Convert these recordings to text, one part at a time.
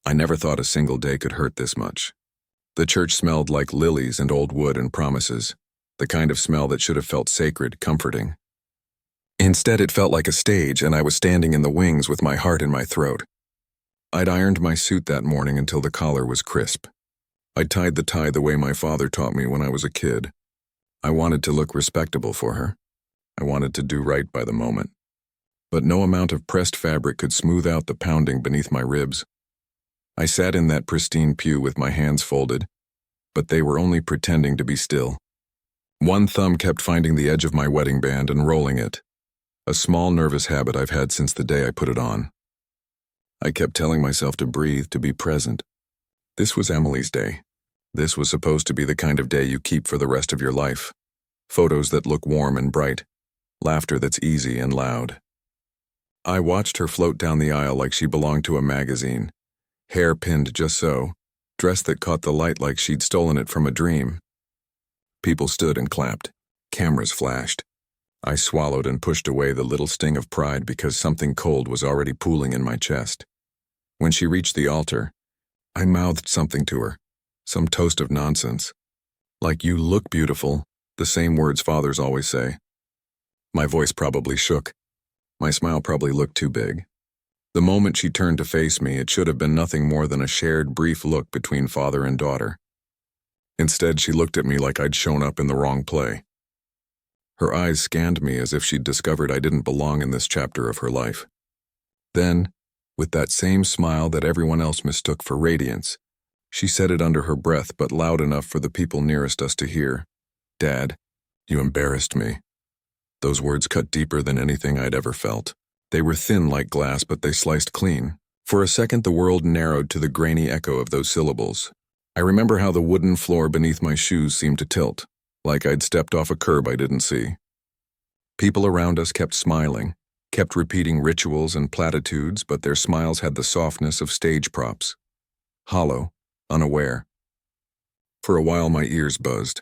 I never thought a single day could hurt this much. The church smelled like lilies and old wood and promises, the kind of smell that should have felt sacred, comforting. Instead, it felt like a stage, and I was standing in the wings with my heart in my throat. I'd ironed my suit that morning until the collar was crisp. I'd tied the tie the way my father taught me when I was a kid. I wanted to look respectable for her. I wanted to do right by the moment. But no amount of pressed fabric could smooth out the pounding beneath my ribs. I sat in that pristine pew with my hands folded, but they were only pretending to be still. One thumb kept finding the edge of my wedding band and rolling it, a small nervous habit I've had since the day I put it on. I kept telling myself to breathe, to be present. This was Emily's day. This was supposed to be the kind of day you keep for the rest of your life. Photos that look warm and bright, laughter that's easy and loud. I watched her float down the aisle like she belonged to a magazine, hair pinned just so, dress that caught the light like she'd stolen it from a dream. People stood and clapped. Cameras flashed. I swallowed and pushed away the little sting of pride because something cold was already pooling in my chest. When she reached the altar, I mouthed something to her, some toast of nonsense. Like, "You look beautiful," the same words fathers always say. My voice probably shook. My smile probably looked too big. The moment she turned to face me, it should have been nothing more than a shared brief look between father and daughter. Instead, she looked at me like I'd shown up in the wrong play. Her eyes scanned me as if she'd discovered I didn't belong in this chapter of her life. Then, with that same smile that everyone else mistook for radiance, she said it under her breath but loud enough for the people nearest us to hear. "Dad, you embarrassed me." Those words cut deeper than anything I'd ever felt. They were thin like glass, but they sliced clean. For a second, the world narrowed to the grainy echo of those syllables. I remember how the wooden floor beneath my shoes seemed to tilt, like I'd stepped off a curb I didn't see. People around us kept smiling, kept repeating rituals and platitudes, but their smiles had the softness of stage props. Hollow, unaware. For a while, my ears buzzed.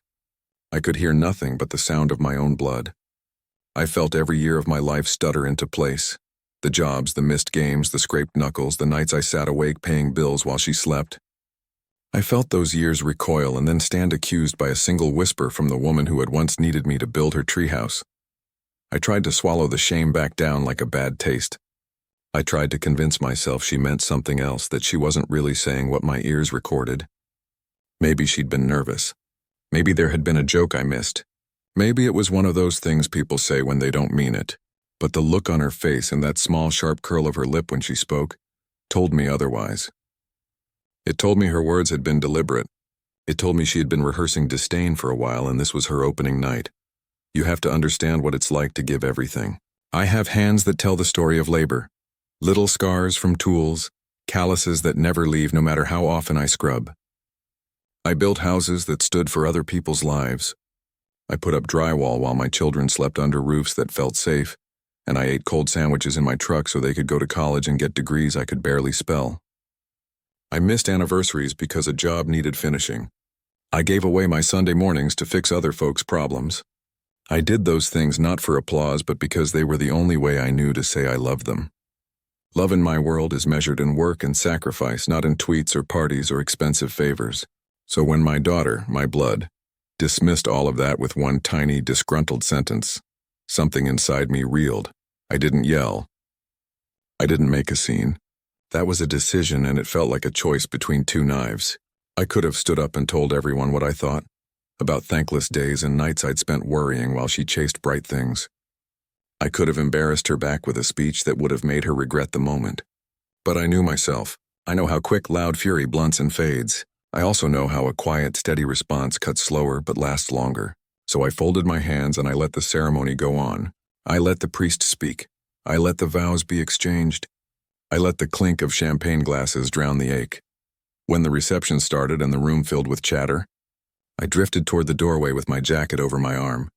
I could hear nothing but the sound of my own blood. I felt every year of my life stutter into place. The jobs, the missed games, the scraped knuckles, the nights I sat awake paying bills while she slept. I felt those years recoil and then stand accused by a single whisper from the woman who had once needed me to build her treehouse. I tried to swallow the shame back down like a bad taste. I tried to convince myself she meant something else, that she wasn't really saying what my ears recorded. Maybe she'd been nervous. Maybe there had been a joke I missed. Maybe it was one of those things people say when they don't mean it. But the look on her face and that small sharp curl of her lip when she spoke told me otherwise. It told me her words had been deliberate. It told me she had been rehearsing disdain for a while and this was her opening night. You have to understand what it's like to give everything. I have hands that tell the story of labor. Little scars from tools, calluses that never leave no matter how often I scrub. I built houses that stood for other people's lives. I put up drywall while my children slept under roofs that felt safe, and I ate cold sandwiches in my truck so they could go to college and get degrees I could barely spell. I missed anniversaries because a job needed finishing. I gave away my Sunday mornings to fix other folks' problems. I did those things not for applause, but because they were the only way I knew to say I loved them. Love in my world is measured in work and sacrifice, not in tweets or parties or expensive favors. So when my daughter, my blood, dismissed all of that with one tiny, disgruntled sentence, something inside me reeled. I didn't yell. I didn't make a scene. That was a decision, and it felt like a choice between two knives. I could have stood up and told everyone what I thought, about thankless days and nights I'd spent worrying while she chased bright things. I could have embarrassed her back with a speech that would have made her regret the moment. But I knew myself. I know how quick, loud fury blunts and fades. I also know how a quiet, steady response cuts slower but lasts longer. So I folded my hands and I let the ceremony go on. I let the priest speak. I let the vows be exchanged. I let the clink of champagne glasses drown the ache. When the reception started and the room filled with chatter, I drifted toward the doorway with my jacket over my arm,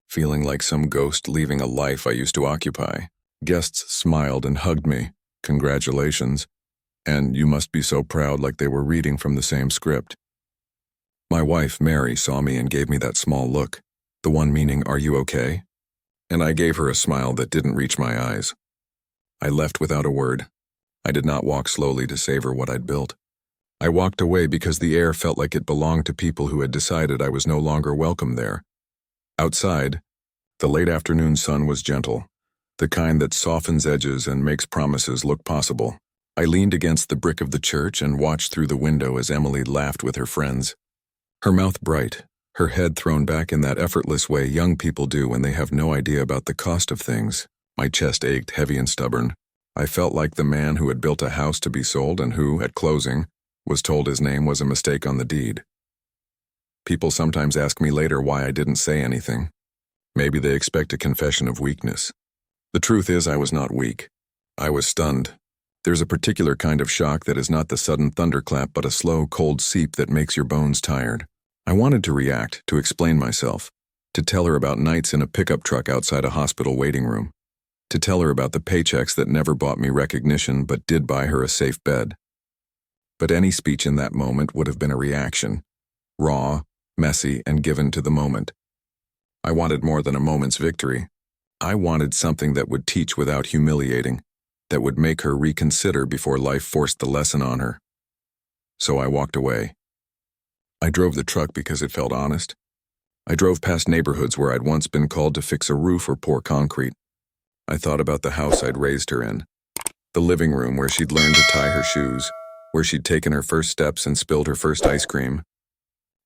feeling like some ghost leaving a life I used to occupy. Guests smiled and hugged me. Congratulations. And you must be so proud, like they were reading from the same script. My wife, Mary, saw me and gave me that small look, the one meaning, "Are you okay?" And I gave her a smile that didn't reach my eyes. I left without a word. I did not walk slowly to savor what I'd built. I walked away because the air felt like it belonged to people who had decided I was no longer welcome there. Outside, the late afternoon sun was gentle, the kind that softens edges and makes promises look possible. I leaned against the brick of the church and watched through the window as Emily laughed with her friends. Her mouth bright, her head thrown back in that effortless way young people do when they have no idea about the cost of things. My chest ached heavy and stubborn. I felt like the man who had built a house to be sold and who, at closing, was told his name was a mistake on the deed. People sometimes ask me later why I didn't say anything. Maybe they expect a confession of weakness. The truth is I was not weak. I was stunned. There's a particular kind of shock that is not the sudden thunderclap but a slow, cold seep that makes your bones tired. I wanted to react, to explain myself, to tell her about nights in a pickup truck outside a hospital waiting room, to tell her about the paychecks that never bought me recognition but did buy her a safe bed. But any speech in that moment would have been a reaction, raw, messy, and given to the moment. I wanted more than a moment's victory. I wanted something that would teach without humiliating, that would make her reconsider before life forced the lesson on her. So I walked away. I drove the truck because it felt honest. I drove past neighborhoods where I'd once been called to fix a roof or pour concrete. I thought about the house I'd raised her in, the living room where she'd learned to tie her shoes, where she'd taken her first steps and spilled her first ice cream.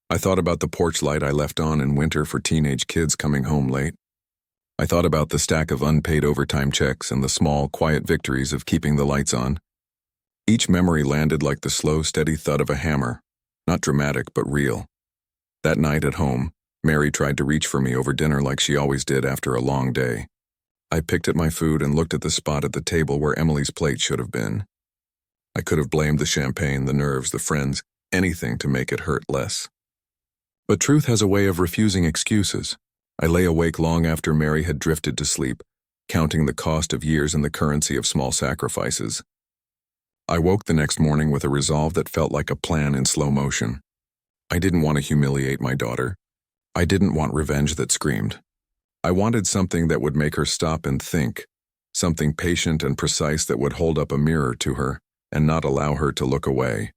I thought about the porch light I left on in winter for teenage kids coming home late. I thought about the stack of unpaid overtime checks and the small, quiet victories of keeping the lights on. Each memory landed like the slow, steady thud of a hammer, not dramatic but real. That night at home, Mary tried to reach for me over dinner like she always did after a long day. I picked at my food and looked at the spot at the table where Emily's plate should have been. I could have blamed the champagne, the nerves, the friends, anything to make it hurt less. But truth has a way of refusing excuses. I lay awake long after Mary had drifted to sleep, counting the cost of years and the currency of small sacrifices. I woke the next morning with a resolve that felt like a plan in slow motion. I didn't want to humiliate my daughter. I didn't want revenge that screamed. I wanted something that would make her stop and think, something patient and precise that would hold up a mirror to her and not allow her to look away.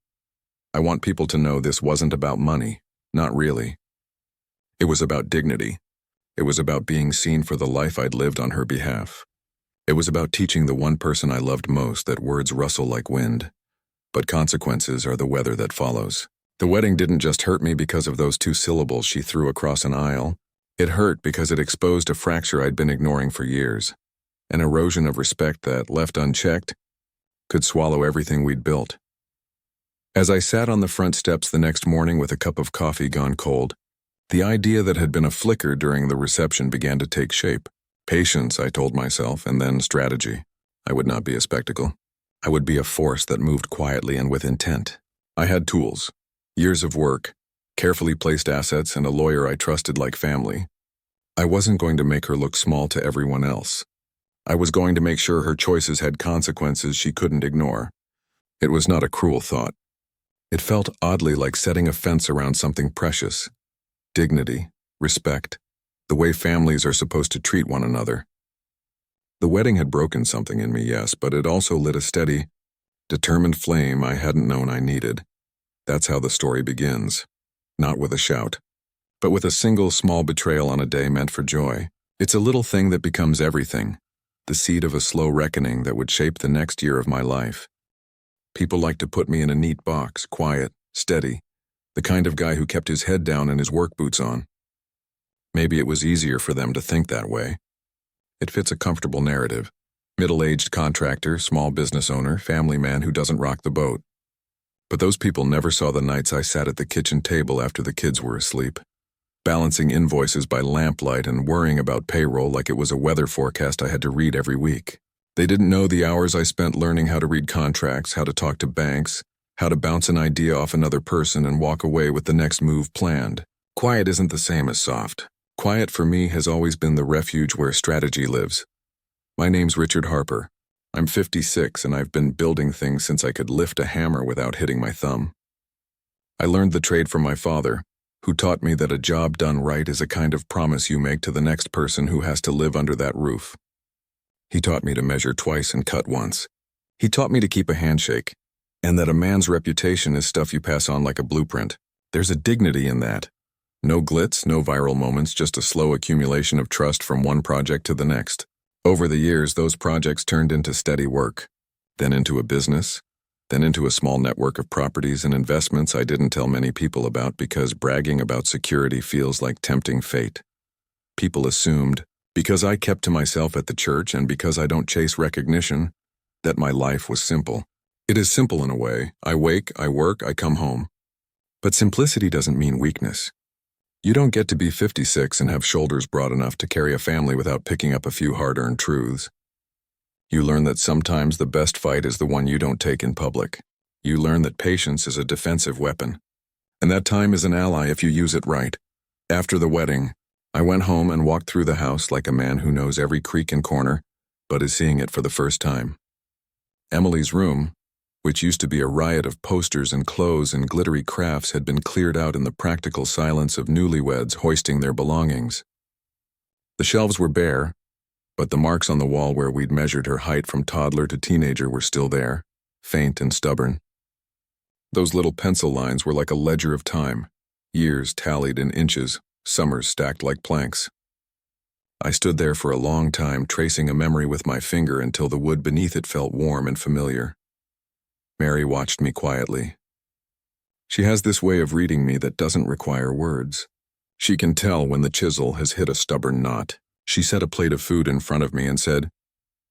I want people to know this wasn't about money, not really. It was about dignity. It was about being seen for the life I'd lived on her behalf. It was about teaching the one person I loved most that words rustle like wind, but consequences are the weather that follows. The wedding didn't just hurt me because of those 2 syllables she threw across an aisle. It hurt because it exposed a fracture I'd been ignoring for years, an erosion of respect that, left unchecked, could swallow everything we'd built. As I sat on the front steps the next morning with a cup of coffee gone cold, the idea that had been a flicker during the reception began to take shape. Patience, I told myself, and then strategy. I would not be a spectacle. I would be a force that moved quietly and with intent. I had tools, years of work, carefully placed assets, and a lawyer I trusted like family. I wasn't going to make her look small to everyone else. I was going to make sure her choices had consequences she couldn't ignore. It was not a cruel thought. It felt oddly like setting a fence around something precious. Dignity, respect, the way families are supposed to treat one another. The wedding had broken something in me, yes, but it also lit a steady, determined flame I hadn't known I needed. That's how the story begins. Not with a shout, but with a single small betrayal on a day meant for joy. It's a little thing that becomes everything, the seed of a slow reckoning that would shape the next year of my life. People like to put me in a neat box, quiet, steady, the kind of guy who kept his head down and his work boots on. Maybe it was easier for them to think that way. It fits a comfortable narrative. Middle-aged contractor, small business owner, family man who doesn't rock the boat. But those people never saw the nights I sat at the kitchen table after the kids were asleep, balancing invoices by lamplight and worrying about payroll like it was a weather forecast I had to read every week. They didn't know the hours I spent learning how to read contracts, how to talk to banks, how to bounce an idea off another person and walk away with the next move planned. Quiet isn't the same as soft. Quiet for me has always been the refuge where strategy lives. My name's Richard Harper. I'm 56 and I've been building things since I could lift a hammer without hitting my thumb. I learned the trade from my father, who taught me that a job done right is a kind of promise you make to the next person who has to live under that roof. He taught me to measure twice and cut once, He taught me to keep a handshake, and that a man's reputation is stuff you pass on like a blueprint. There's a dignity in that. No glitz, no viral moments, just a slow accumulation of trust from one project to the next. Over the years, those projects turned into steady work, then into a business, then into a small network of properties and investments I didn't tell many people about because bragging about security feels like tempting fate. People assumed, because I kept to myself at the church and because I don't chase recognition, that my life was simple. It is simple in a way. I wake, I work, I come home. But simplicity doesn't mean weakness. You don't get to be 56 and have shoulders broad enough to carry a family without picking up a few hard-earned truths. You learn that sometimes the best fight is the one you don't take in public. You learn that patience is a defensive weapon, and that time is an ally if you use it right. After the wedding, I went home and walked through the house like a man who knows every creak and corner, but is seeing it for the first time. Emily's room, which used to be a riot of posters and clothes and glittery crafts, had been cleared out in the practical silence of newlyweds hoisting their belongings. The shelves were bare, but the marks on the wall where we'd measured her height from toddler to teenager were still there, faint and stubborn. Those little pencil lines were like a ledger of time, years tallied in inches, summers stacked like planks. I stood there for a long time, tracing a memory with my finger until the wood beneath it felt warm and familiar. Mary watched me quietly. She has this way of reading me that doesn't require words. She can tell when the chisel has hit a stubborn knot. She set a plate of food in front of me and said,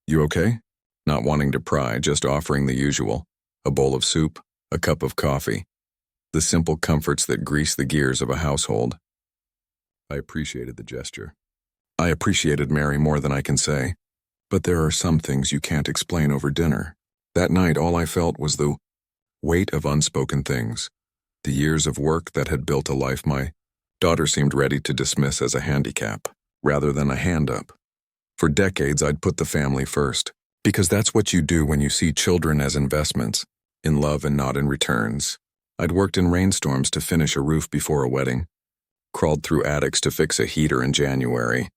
"You okay?" Not wanting to pry, just offering the usual, a bowl of soup, a cup of coffee, the simple comforts that grease the gears of a household. I appreciated the gesture. I appreciated Mary more than I can say, but there are some things you can't explain over dinner. That night, all I felt was the weight of unspoken things, the years of work that had built a life my daughter seemed ready to dismiss as a handicap, rather than a hand up. For decades, I'd put the family first, because that's what you do when you see children as investments, in love and not in returns. I'd worked in rainstorms to finish a roof before a wedding, crawled through attics to fix a heater in January,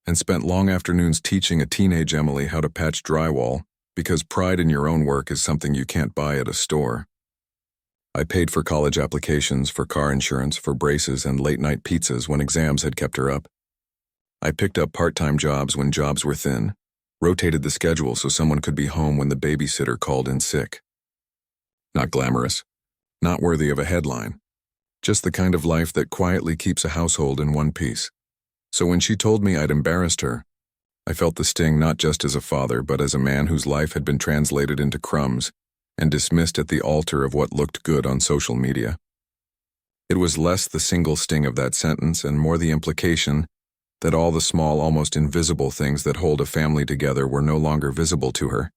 and spent long afternoons teaching a teenage Emily how to patch drywall, because pride in your own work is something you can't buy at a store. I paid for college applications, for car insurance, for braces and late-night pizzas when exams had kept her up. I picked up part-time jobs when jobs were thin, rotated the schedule so someone could be home when the babysitter called in sick. Not glamorous, not worthy of a headline, just the kind of life that quietly keeps a household in one piece. So when she told me I'd embarrassed her, I felt the sting not just as a father, but as a man whose life had been translated into crumbs and dismissed at the altar of what looked good on social media. It was less the single sting of that sentence and more the implication that all the small, almost invisible things that hold a family together were no longer visible to her.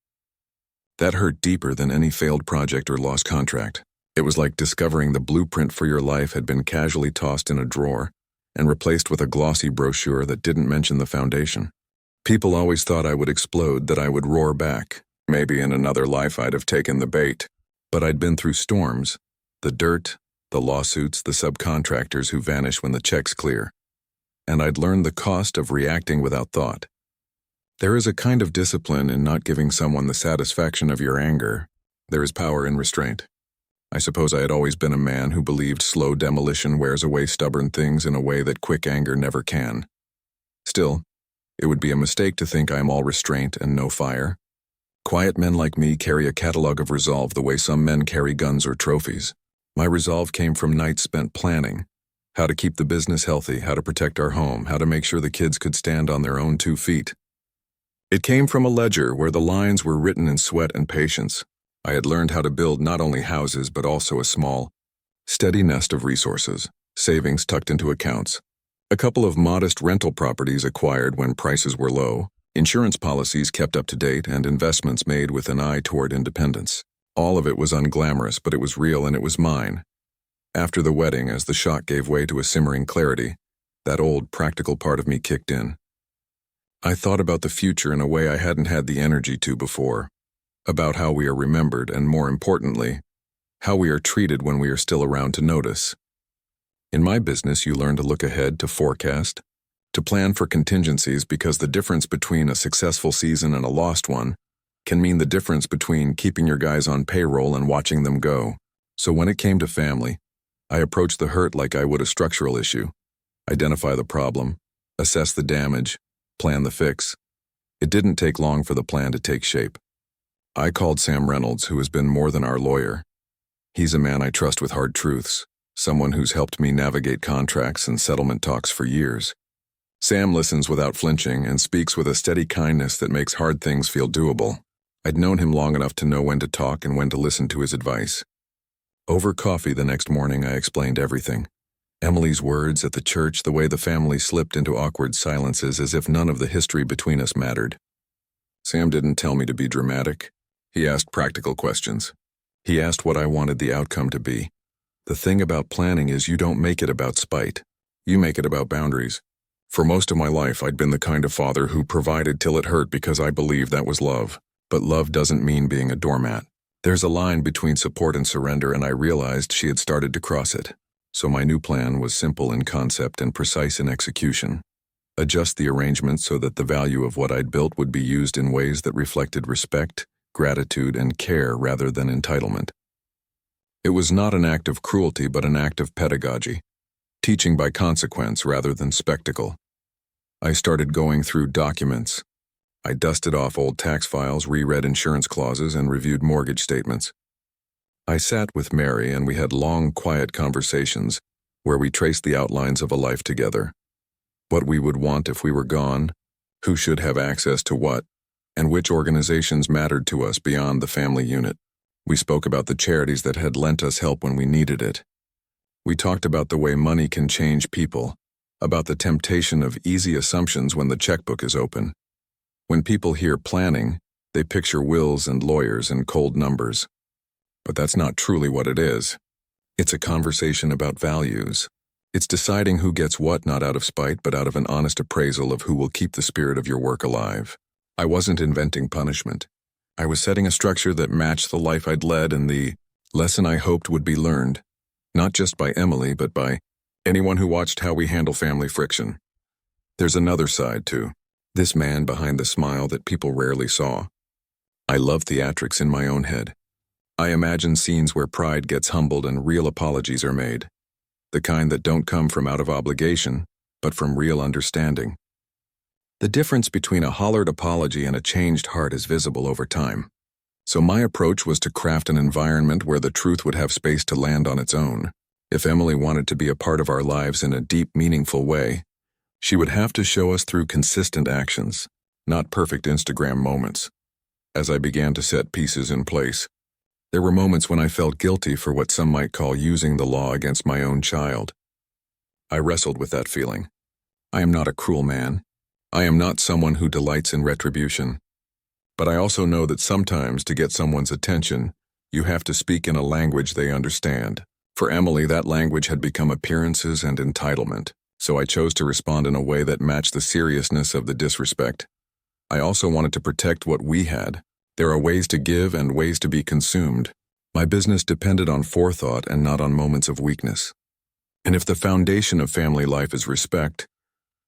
That hurt deeper than any failed project or lost contract. It was like discovering the blueprint for your life had been casually tossed in a drawer and replaced with a glossy brochure that didn't mention the foundation. People always thought I would explode, that I would roar back. Maybe in another life I'd have taken the bait. But I'd been through storms, the dirt, the lawsuits, the subcontractors who vanish when the checks clear. And I'd learned the cost of reacting without thought. There is a kind of discipline in not giving someone the satisfaction of your anger. There is power in restraint. I suppose I had always been a man who believed slow demolition wears away stubborn things in a way that quick anger never can. Still, it would be a mistake to think I am all restraint and no fire. Quiet men like me carry a catalog of resolve the way some men carry guns or trophies. My resolve came from nights spent planning. How to keep the business healthy, how to protect our home, how to make sure the kids could stand on their own 2 feet. It came from a ledger where the lines were written in sweat and patience. I had learned how to build not only houses but also a small, steady nest of resources, savings tucked into accounts, a couple of modest rental properties acquired when prices were low, insurance policies kept up to date, and investments made with an eye toward independence. All of it was unglamorous, but it was real and it was mine. After the wedding, as the shock gave way to a simmering clarity, that old practical part of me kicked in. I thought about the future in a way I hadn't had the energy to before, about how we are remembered and, more importantly, how we are treated when we are still around to notice. In my business, you learn to look ahead, to forecast, to plan for contingencies, because the difference between a successful season and a lost one can mean the difference between keeping your guys on payroll and watching them go. So when it came to family, I approached the hurt like I would a structural issue. Identify the problem, assess the damage, plan the fix. It didn't take long for the plan to take shape. I called Sam Reynolds, who has been more than our lawyer. He's a man I trust with hard truths, someone who's helped me navigate contracts and settlement talks for years. Sam listens without flinching and speaks with a steady kindness that makes hard things feel doable. I'd known him long enough to know when to talk and when to listen to his advice. Over coffee the next morning, I explained everything. Emily's words at the church, the way the family slipped into awkward silences as if none of the history between us mattered. Sam didn't tell me to be dramatic. He asked practical questions. He asked what I wanted the outcome to be. The thing about planning is you don't make it about spite. You make it about boundaries. For most of my life, I'd been the kind of father who provided till it hurt because I believed that was love. But love doesn't mean being a doormat. There's a line between support and surrender, and I realized she had started to cross it. So my new plan was simple in concept and precise in execution. Adjust the arrangement so that the value of what I'd built would be used in ways that reflected respect, gratitude, and care rather than entitlement. It was not an act of cruelty but an act of pedagogy, teaching by consequence rather than spectacle. I started going through documents. I dusted off old tax files, reread insurance clauses, and reviewed mortgage statements. I sat with Mary and we had long, quiet conversations where we traced the outlines of a life together. What we would want if we were gone, who should have access to what, and which organizations mattered to us beyond the family unit. We spoke about the charities that had lent us help when we needed it. We talked about the way money can change people, about the temptation of easy assumptions when the checkbook is open. When people hear planning, they picture wills and lawyers and cold numbers. But that's not truly what it is. It's a conversation about values. It's deciding who gets what, not out of spite, but out of an honest appraisal of who will keep the spirit of your work alive. I wasn't inventing punishment. I was setting a structure that matched the life I'd led and the lesson I hoped would be learned, not just by Emily, but by anyone who watched how we handle family friction. There's another side, too. This man behind the smile that people rarely saw. I love theatrics in my own head. I imagine scenes where pride gets humbled and real apologies are made. The kind that don't come from out of obligation, but from real understanding. The difference between a hollered apology and a changed heart is visible over time. So my approach was to craft an environment where the truth would have space to land on its own. If Emily wanted to be a part of our lives in a deep, meaningful way, she would have to show us through consistent actions, not perfect Instagram moments. As I began to set pieces in place, there were moments when I felt guilty for what some might call using the law against my own child. I wrestled with that feeling. I am not a cruel man. I am not someone who delights in retribution. But I also know that sometimes to get someone's attention, you have to speak in a language they understand. For Emily, that language had become appearances and entitlement. So I chose to respond in a way that matched the seriousness of the disrespect. I also wanted to protect what we had. There are ways to give and ways to be consumed. My business depended on forethought and not on moments of weakness. And if the foundation of family life is respect,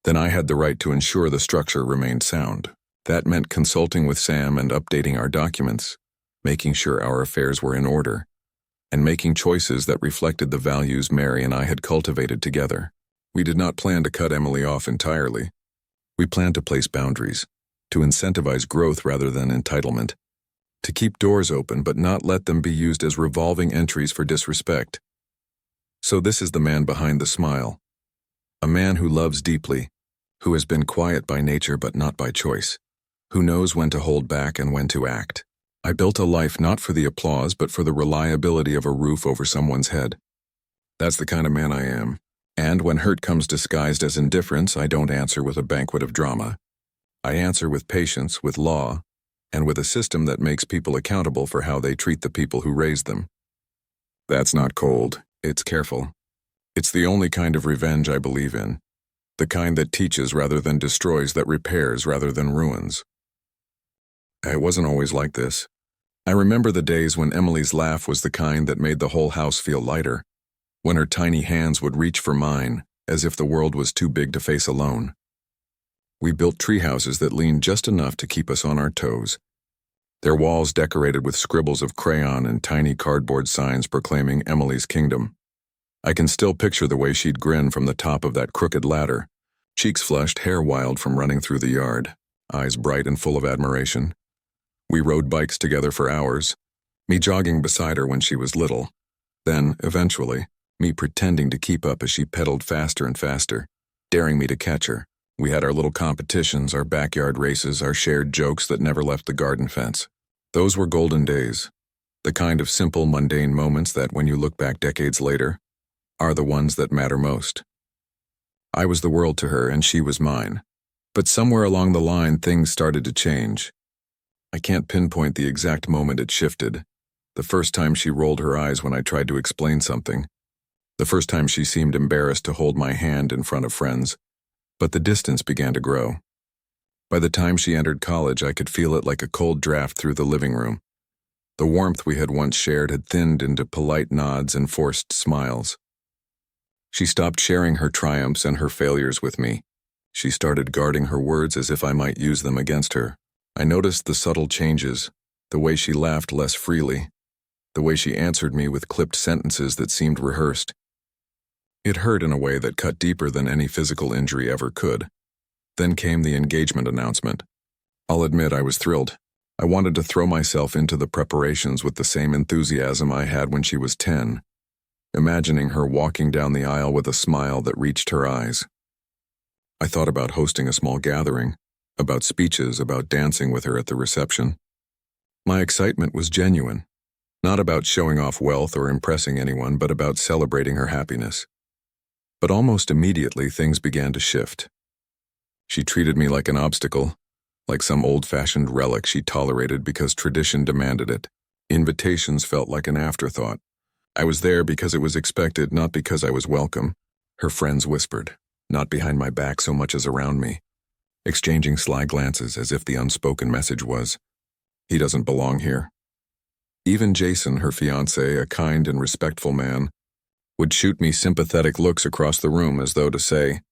then I had the right to ensure the structure remained sound. That meant consulting with Sam and updating our documents, making sure our affairs were in order, and making choices that reflected the values Mary and I had cultivated together. We did not plan to cut Emily off entirely. We planned to place boundaries, to incentivize growth rather than entitlement, to keep doors open but not let them be used as revolving entries for disrespect. So this is the man behind the smile. A man who loves deeply, who has been quiet by nature but not by choice, who knows when to hold back and when to act. I built a life not for the applause but for the reliability of a roof over someone's head. That's the kind of man I am. And when hurt comes disguised as indifference, I don't answer with a banquet of drama. I answer with patience, with law, and with a system that makes people accountable for how they treat the people who raised them. That's not cold, it's careful. It's the only kind of revenge I believe in. The kind that teaches rather than destroys, that repairs rather than ruins. I wasn't always like this. I remember the days when Emily's laugh was the kind that made the whole house feel lighter, when her tiny hands would reach for mine, as if the world was too big to face alone. We built tree houses that leaned just enough to keep us on our toes. their walls decorated with scribbles of crayon and tiny cardboard signs proclaiming Emily's kingdom. I can still picture the way she'd grin from the top of that crooked ladder, cheeks flushed, hair wild from running through the yard, eyes bright and full of admiration. We rode bikes together for hours, me jogging beside her when she was little, then, eventually, me pretending to keep up as she pedaled faster and faster, daring me to catch her. We had our little competitions, our backyard races, our shared jokes that never left the garden fence. Those were golden days, the kind of simple, mundane moments that, when you look back decades later, are the ones that matter most. I was the world to her, and she was mine. But somewhere along the line, things started to change. I can't pinpoint the exact moment it shifted. The first time she rolled her eyes when I tried to explain something. The first time she seemed embarrassed to hold my hand in front of friends. But the distance began to grow. By the time she entered college, I could feel it like a cold draft through the living room. The warmth we had once shared had thinned into polite nods and forced smiles. She stopped sharing her triumphs and her failures with me. She started guarding her words as if I might use them against her. I noticed the subtle changes, the way she laughed less freely, the way she answered me with clipped sentences that seemed rehearsed. It hurt in a way that cut deeper than any physical injury ever could. Then came the engagement announcement. I'll admit I was thrilled. I wanted to throw myself into the preparations with the same enthusiasm I had when she was 10, imagining her walking down the aisle with a smile that reached her eyes. I thought about hosting a small gathering, about speeches, about dancing with her at the reception. My excitement was genuine, not about showing off wealth or impressing anyone, but about celebrating her happiness. But almost immediately things began to shift. She treated me like an obstacle, like some old-fashioned relic she tolerated because tradition demanded it. Invitations felt like an afterthought. I was there because it was expected, not because I was welcome. Her friends whispered, not behind my back so much as around me, exchanging sly glances as if the unspoken message was, "He doesn't belong here." Even Jason, her fiancé, a kind and respectful man, would shoot me sympathetic looks across the room as though to say,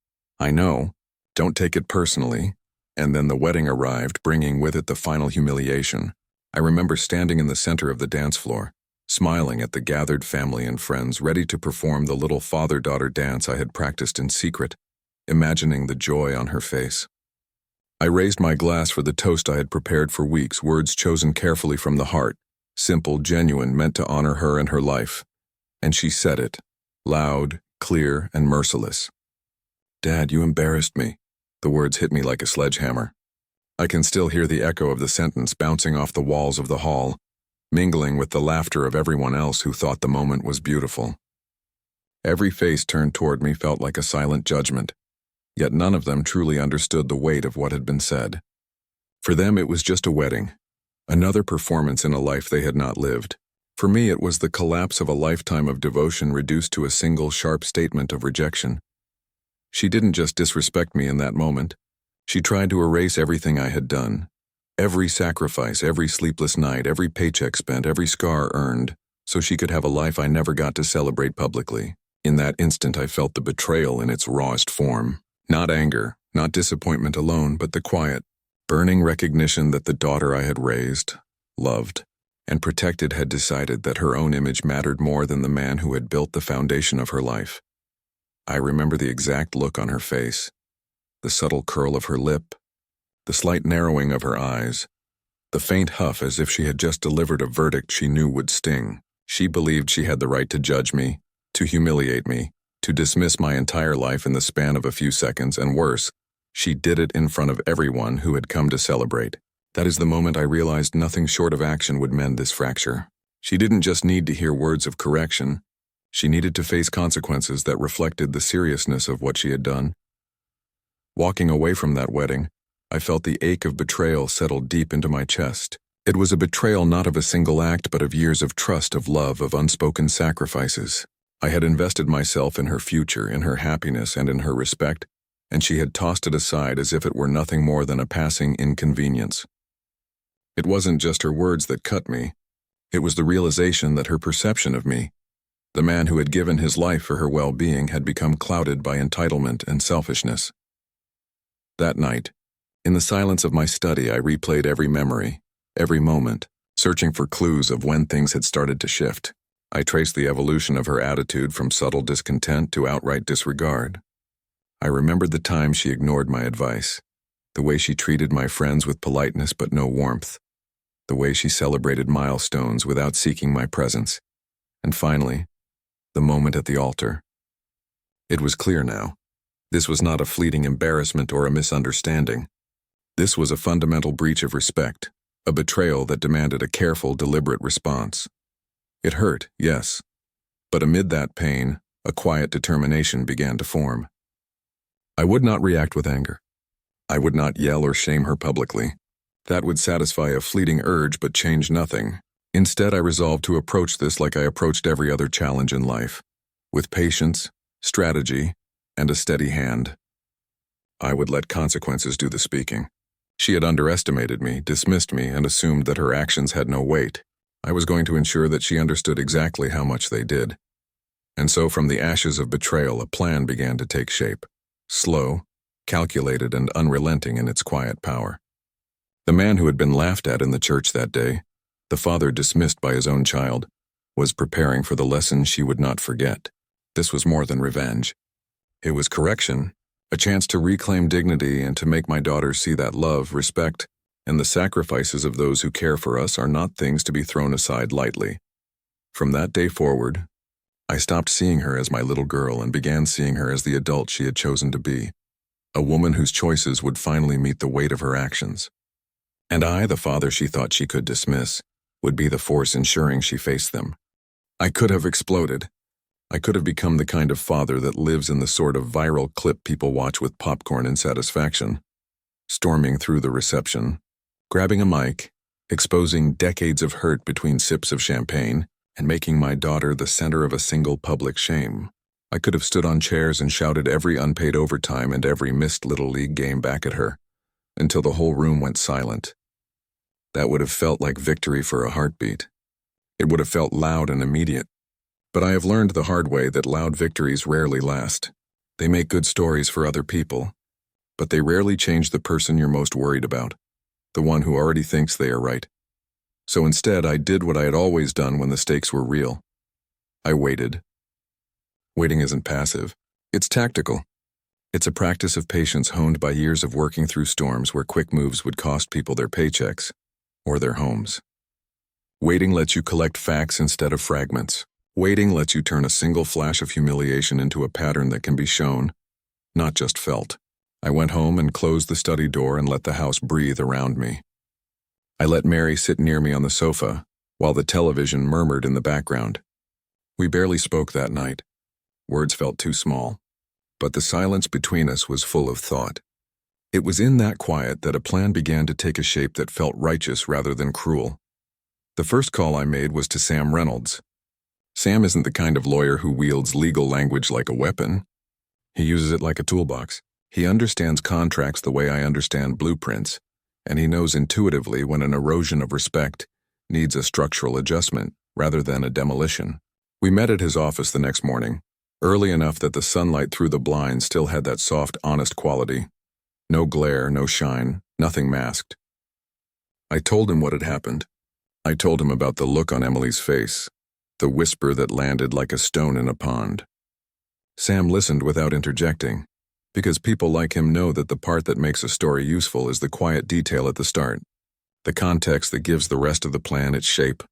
"I know, don't take it personally." And then the wedding arrived, bringing with it the final humiliation. I remember standing in the center of the dance floor, smiling at the gathered family and friends, ready to perform the little father-daughter dance I had practiced in secret, imagining the joy on her face. I raised my glass for the toast I had prepared for weeks, words chosen carefully from the heart, simple, genuine, meant to honor her and her life. And she said it, loud, clear, and merciless. "Dad, you embarrassed me." The words hit me like a sledgehammer. I can still hear the echo of the sentence bouncing off the walls of the hall, mingling with the laughter of everyone else who thought the moment was beautiful. Every face turned toward me felt like a silent judgment, yet none of them truly understood the weight of what had been said. For them it was just a wedding, another performance in a life they had not lived. For me it was the collapse of a lifetime of devotion reduced to a single sharp statement of rejection. She didn't just disrespect me in that moment. She tried to erase everything I had done. Every sacrifice, every sleepless night, every paycheck spent, every scar earned, so she could have a life I never got to celebrate publicly. In that instant I felt the betrayal in its rawest form. Not anger, not disappointment alone, but the quiet, burning recognition that the daughter I had raised, loved, and protected had decided that her own image mattered more than the man who had built the foundation of her life. I remember the exact look on her face, the subtle curl of her lip, the slight narrowing of her eyes, the faint huff as if she had just delivered a verdict she knew would sting. She believed she had the right to judge me, to humiliate me, to dismiss my entire life in the span of a few seconds, and worse, she did it in front of everyone who had come to celebrate. That is the moment I realized nothing short of action would mend this fracture. She didn't just need to hear words of correction. She needed to face consequences that reflected the seriousness of what she had done. Walking away from that wedding, I felt the ache of betrayal settle deep into my chest. It was a betrayal not of a single act, but of years of trust, of love, of unspoken sacrifices. I had invested myself in her future, in her happiness, and in her respect, and she had tossed it aside as if it were nothing more than a passing inconvenience. It wasn't just her words that cut me. It was the realization that her perception of me, the man who had given his life for her well-being, had become clouded by entitlement and selfishness. That night, in the silence of my study, I replayed every memory, every moment, searching for clues of when things had started to shift. I traced the evolution of her attitude from subtle discontent to outright disregard. I remembered the time she ignored my advice, the way she treated my friends with politeness but no warmth, the way she celebrated milestones without seeking my presence, and finally, the moment at the altar. It was clear now. This was not a fleeting embarrassment or a misunderstanding. This was a fundamental breach of respect, a betrayal that demanded a careful, deliberate response. It hurt, yes, but amid that pain, a quiet determination began to form. I would not react with anger. I would not yell or shame her publicly. That would satisfy a fleeting urge but change nothing. Instead, I resolved to approach this like I approached every other challenge in life, with patience, strategy, and a steady hand. I would let consequences do the speaking. She had underestimated me, dismissed me, and assumed that her actions had no weight. I was going to ensure that she understood exactly how much they did. And so from the ashes of betrayal, a plan began to take shape. Slow, calculated, and unrelenting in its quiet power. The man who had been laughed at in the church that day, the father dismissed by his own child, was preparing for the lesson she would not forget. This was more than revenge. It was correction, a chance to reclaim dignity and to make my daughters see that love, respect, and the sacrifices of those who care for us are not things to be thrown aside lightly. From that day forward, I stopped seeing her as my little girl and began seeing her as the adult she had chosen to be, a woman whose choices would finally meet the weight of her actions. And I, the father she thought she could dismiss, would be the force ensuring she faced them. I could have exploded. I could have become the kind of father that lives in the sort of viral clip people watch with popcorn and satisfaction, storming through the reception, grabbing a mic, exposing decades of hurt between sips of champagne, and making my daughter the center of a single public shame. I could have stood on chairs and shouted every unpaid overtime and every missed Little League game back at her, until the whole room went silent. That would have felt like victory for a heartbeat. It would have felt loud and immediate. But I have learned the hard way that loud victories rarely last. They make good stories for other people, but they rarely change the person you're most worried about, the one who already thinks they are right. So instead, I did what I had always done when the stakes were real. I waited. Waiting isn't passive. It's tactical. It's a practice of patience honed by years of working through storms where quick moves would cost people their paychecks or their homes. Waiting lets you collect facts instead of fragments. Waiting lets you turn a single flash of humiliation into a pattern that can be shown, not just felt. I went home and closed the study door and let the house breathe around me. I let Mary sit near me on the sofa, while the television murmured in the background. We barely spoke that night. Words felt too small. But the silence between us was full of thought. It was in that quiet that a plan began to take a shape that felt righteous rather than cruel. The first call I made was to Sam Reynolds. Sam isn't the kind of lawyer who wields legal language like a weapon. He uses it like a toolbox. He understands contracts the way I understand blueprints, and he knows intuitively when an erosion of respect needs a structural adjustment rather than a demolition. We met at his office the next morning, early enough that the sunlight through the blinds still had that soft, honest quality. No glare, no shine, nothing masked. I told him what had happened. I told him about the look on Emily's face, the whisper that landed like a stone in a pond. Sam listened without interjecting, because people like him know that the part that makes a story useful is the quiet detail at the start, the context that gives the rest of the plan its shape.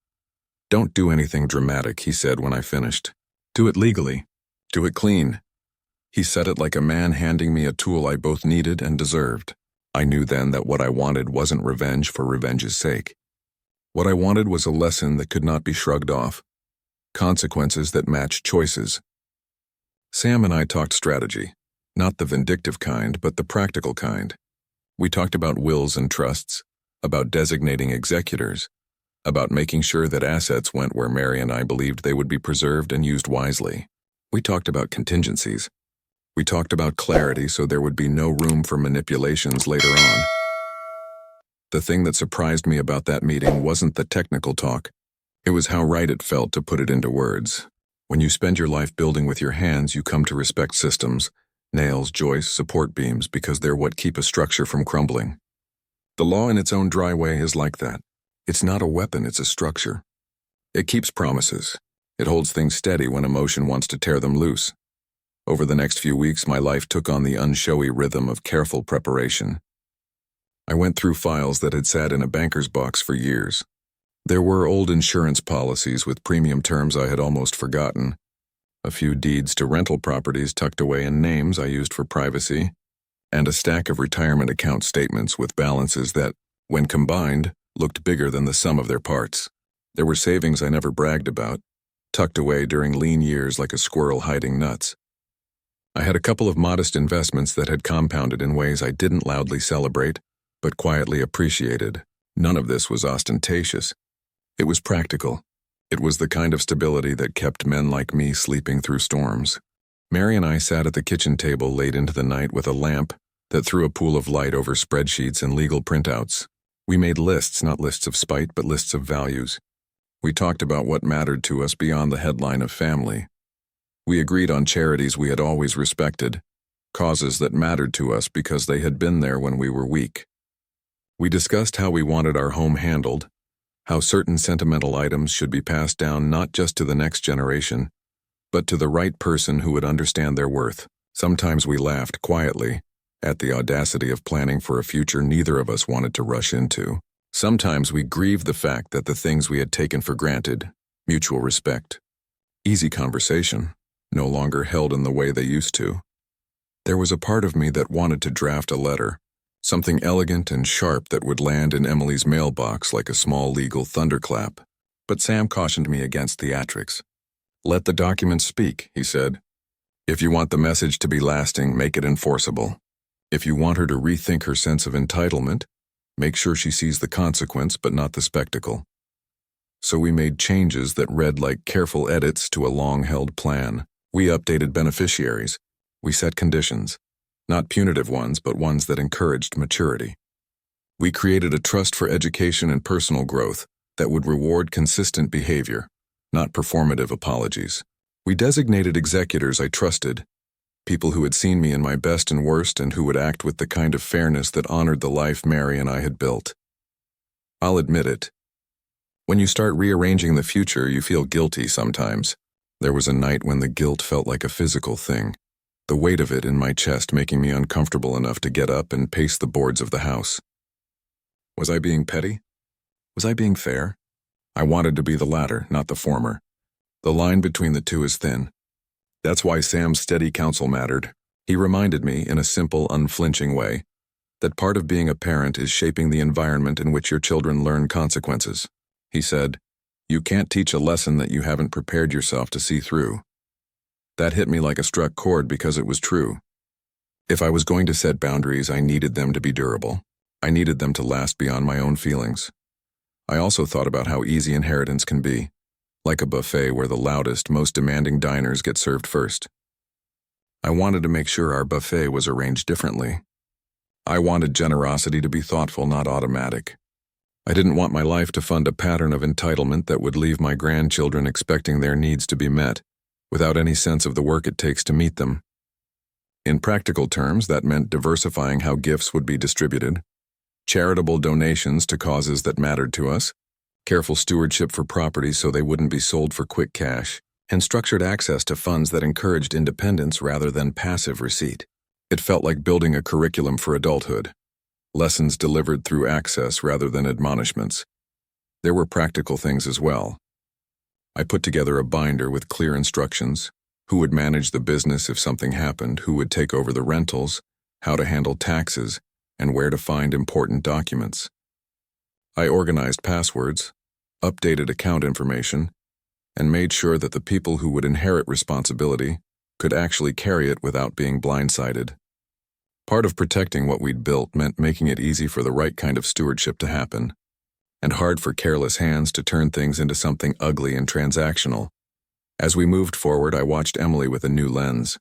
"Don't do anything dramatic," he said when I finished. "Do it legally. Do it clean." He said it like a man handing me a tool I both needed and deserved. I knew then that what I wanted wasn't revenge for revenge's sake. What I wanted was a lesson that could not be shrugged off, consequences that matched choices. Sam and I talked strategy, not the vindictive kind, but the practical kind. We talked about wills and trusts, about designating executors, about making sure that assets went where Mary and I believed they would be preserved and used wisely. We talked about contingencies. We talked about clarity so there would be no room for manipulations later on. The thing that surprised me about that meeting wasn't the technical talk. It was how right it felt to put it into words. When you spend your life building with your hands, you come to respect systems, nails, joists, support beams, because they're what keep a structure from crumbling. The law in its own dry way is like that. It's not a weapon, it's a structure. It keeps promises. It holds things steady when emotion wants to tear them loose. Over the next few weeks, my life took on the unshowy rhythm of careful preparation. I went through files that had sat in a banker's box for years. There were old insurance policies with premium terms I had almost forgotten, a few deeds to rental properties tucked away in names I used for privacy, and a stack of retirement account statements with balances that, when combined, looked bigger than the sum of their parts. There were savings I never bragged about, tucked away during lean years like a squirrel hiding nuts. I had a couple of modest investments that had compounded in ways I didn't loudly celebrate, but quietly appreciated. None of this was ostentatious. It was practical. It was the kind of stability that kept men like me sleeping through storms. Mary and I sat at the kitchen table late into the night with a lamp that threw a pool of light over spreadsheets and legal printouts. We made lists, not lists of spite, but lists of values. We talked about what mattered to us beyond the headline of family. We agreed on charities we had always respected, causes that mattered to us because they had been there when we were weak. We discussed how we wanted our home handled, how certain sentimental items should be passed down not just to the next generation, but to the right person who would understand their worth. Sometimes we laughed quietly at the audacity of planning for a future neither of us wanted to rush into. Sometimes we grieved the fact that the things we had taken for granted, mutual respect, easy conversation, no longer held in the way they used to. There was a part of me that wanted to draft a letter, something elegant and sharp that would land in Emily's mailbox like a small legal thunderclap. But Sam cautioned me against theatrics. "Let the document speak," he said. "If you want the message to be lasting, make it enforceable. If you want her to rethink her sense of entitlement, make sure she sees the consequence but not the spectacle." So we made changes that read like careful edits to a long-held plan. We updated beneficiaries. We set conditions. Not punitive ones, but ones that encouraged maturity. We created a trust for education and personal growth that would reward consistent behavior, not performative apologies. We designated executors I trusted, people who had seen me in my best and worst and who would act with the kind of fairness that honored the life Mary and I had built. I'll admit it. When you start rearranging the future, you feel guilty sometimes. There was a night when the guilt felt like a physical thing, the weight of it in my chest making me uncomfortable enough to get up and pace the boards of the house. Was I being petty? Was I being fair? I wanted to be the latter, not the former. The line between the two is thin. That's why Sam's steady counsel mattered. He reminded me, in a simple, unflinching way, that part of being a parent is shaping the environment in which your children learn consequences. He said, "You can't teach a lesson that you haven't prepared yourself to see through." That hit me like a struck chord because it was true. If I was going to set boundaries, I needed them to be durable. I needed them to last beyond my own feelings. I also thought about how easy inheritance can be, like a buffet where the loudest, most demanding diners get served first. I wanted to make sure our buffet was arranged differently. I wanted generosity to be thoughtful, not automatic. I didn't want my life to fund a pattern of entitlement that would leave my grandchildren expecting their needs to be met, without any sense of the work it takes to meet them. In practical terms, that meant diversifying how gifts would be distributed, charitable donations to causes that mattered to us, careful stewardship for properties so they wouldn't be sold for quick cash, and structured access to funds that encouraged independence rather than passive receipt. It felt like building a curriculum for adulthood, lessons delivered through access rather than admonishments. There were practical things as well. I put together a binder with clear instructions: who would manage the business if something happened, who would take over the rentals, how to handle taxes, and where to find important documents. I organized passwords, updated account information, and made sure that the people who would inherit responsibility could actually carry it without being blindsided. Part of protecting what we'd built meant making it easy for the right kind of stewardship to happen, and hard for careless hands to turn things into something ugly and transactional. As we moved forward, I watched Emily with a new lens.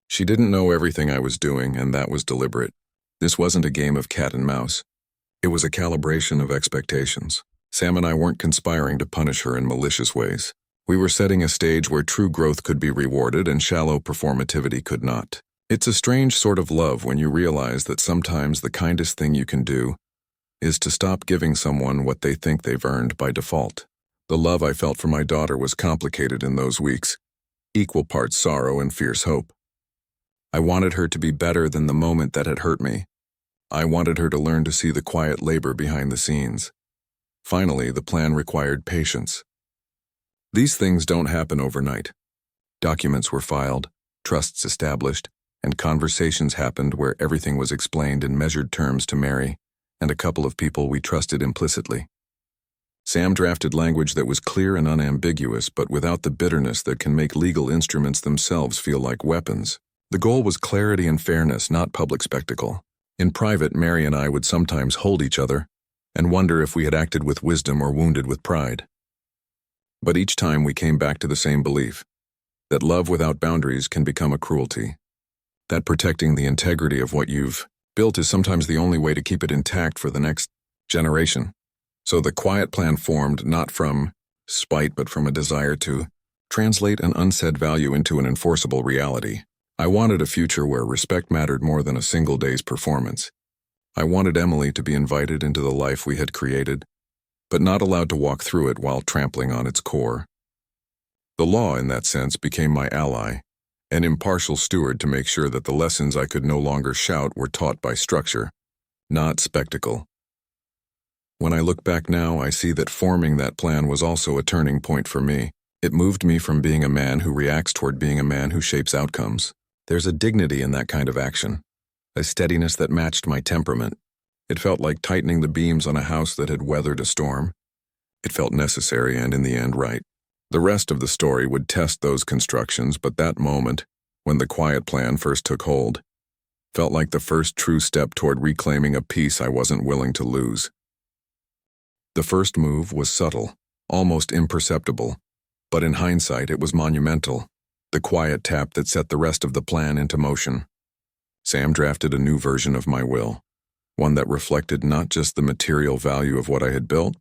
She didn't know everything I was doing, and that was deliberate. This wasn't a game of cat and mouse. It was a calibration of expectations. Sam and I weren't conspiring to punish her in malicious ways. We were setting a stage where true growth could be rewarded and shallow performativity could not. It's a strange sort of love when you realize that sometimes the kindest thing you can do is to stop giving someone what they think they've earned by default. The love I felt for my daughter was complicated in those weeks, equal parts sorrow and fierce hope. I wanted her to be better than the moment that had hurt me. I wanted her to learn to see the quiet labor behind the scenes. Finally, the plan required patience. These things don't happen overnight. Documents were filed, trusts established, and conversations happened where everything was explained in measured terms to Mary and a couple of people we trusted implicitly. Sam drafted language that was clear and unambiguous, but without the bitterness that can make legal instruments themselves feel like weapons. The goal was clarity and fairness, not public spectacle. In private, Mary and I would sometimes hold each other and wonder if we had acted with wisdom or wounded with pride. But each time we came back to the same belief, that love without boundaries can become a cruelty. That protecting the integrity of what you've built is sometimes the only way to keep it intact for the next generation. So the quiet plan formed not from spite but from a desire to translate an unsaid value into an enforceable reality. I wanted a future where respect mattered more than a single day's performance. I wanted Emily to be invited into the life we had created, but not allowed to walk through it while trampling on its core. The law, in that sense, became my ally, an impartial steward to make sure that the lessons I could no longer shout were taught by structure, not spectacle. When I look back now, I see that forming that plan was also a turning point for me. It moved me from being a man who reacts toward being a man who shapes outcomes. There's a dignity in that kind of action, a steadiness that matched my temperament. It felt like tightening the beams on a house that had weathered a storm. It felt necessary and, in the end, right. The rest of the story would test those constructions, but that moment, when the quiet plan first took hold, felt like the first true step toward reclaiming a peace I wasn't willing to lose. The first move was subtle, almost imperceptible, but in hindsight it was monumental, the quiet tap that set the rest of the plan into motion. Sam drafted a new version of my will, one that reflected not just the material value of what I had built,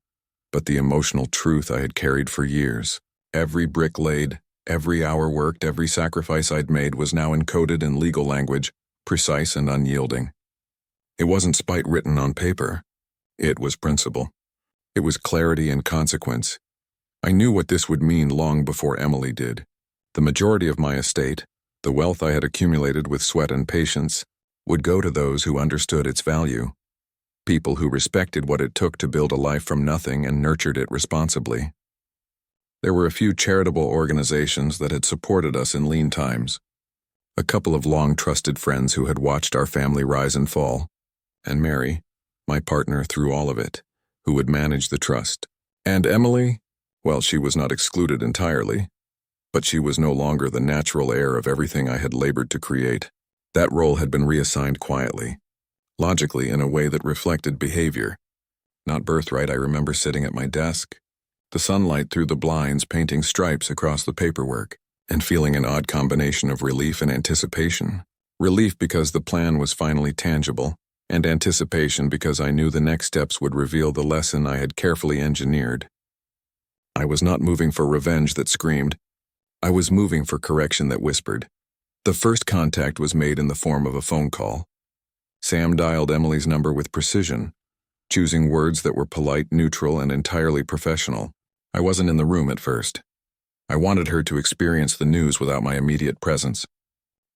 but the emotional truth I had carried for years. Every brick laid, every hour worked, every sacrifice I'd made was now encoded in legal language, precise and unyielding. It wasn't spite written on paper. It was principle. It was clarity and consequence. I knew what this would mean long before Emily did. The majority of my estate, the wealth I had accumulated with sweat and patience, would go to those who understood its value. People who respected what it took to build a life from nothing and nurtured it responsibly. There were a few charitable organizations that had supported us in lean times, a couple of long-trusted friends who had watched our family rise and fall, and Mary, my partner through all of it, who would manage the trust. And Emily, well, she was not excluded entirely, but she was no longer the natural heir of everything I had labored to create. That role had been reassigned quietly, logically in a way that reflected behavior, not birthright. I remember sitting at my desk, the sunlight through the blinds painting stripes across the paperwork, and feeling an odd combination of relief and anticipation. Relief because the plan was finally tangible, and anticipation because I knew the next steps would reveal the lesson I had carefully engineered. I was not moving for revenge that screamed. I was moving for correction that whispered. The first contact was made in the form of a phone call. Sam dialed Emily's number with precision, choosing words that were polite, neutral, and entirely professional. I wasn't in the room at first. I wanted her to experience the news without my immediate presence,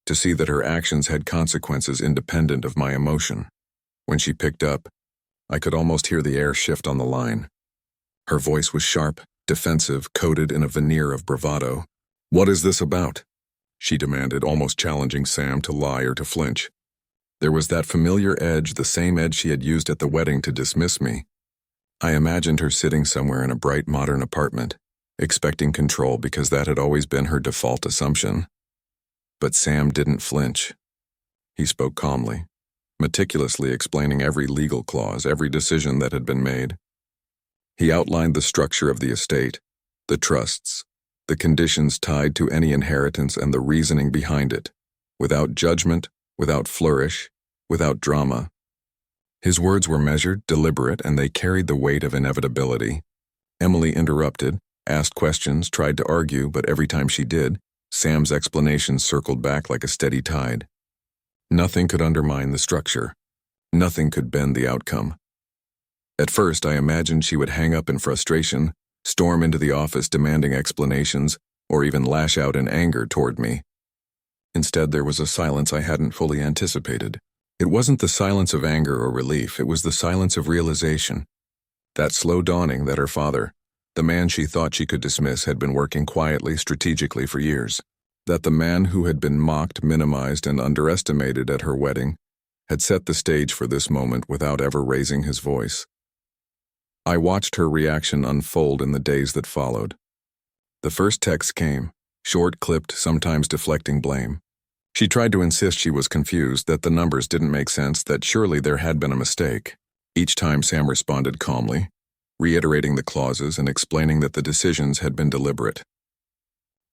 to see that her actions had consequences independent of my emotion. When she picked up, I could almost hear the air shift on the line. Her voice was sharp, defensive, coated in a veneer of bravado. "What is this about?" she demanded, almost challenging Sam to lie or to flinch. There was that familiar edge, the same edge she had used at the wedding to dismiss me. I imagined her sitting somewhere in a bright modern apartment, expecting control because that had always been her default assumption. But Sam didn't flinch. He spoke calmly, meticulously explaining every legal clause, every decision that had been made. He outlined the structure of the estate, the trusts, the conditions tied to any inheritance and the reasoning behind it, without judgment, without flourish, without drama. His words were measured, deliberate, and they carried the weight of inevitability. Emily interrupted, asked questions, tried to argue, but every time she did, Sam's explanations circled back like a steady tide. Nothing could undermine the structure. Nothing could bend the outcome. At first, I imagined she would hang up in frustration, storm into the office demanding explanations, or even lash out in anger toward me. Instead, there was a silence I hadn't fully anticipated. It wasn't the silence of anger or relief, it was the silence of realization. That slow dawning that her father, the man she thought she could dismiss, had been working quietly, strategically for years. That the man who had been mocked, minimized, and underestimated at her wedding had set the stage for this moment without ever raising his voice. I watched her reaction unfold in the days that followed. The first text came, short, clipped, sometimes deflecting blame. She tried to insist she was confused, that the numbers didn't make sense, that surely there had been a mistake. Each time Sam responded calmly, reiterating the clauses and explaining that the decisions had been deliberate.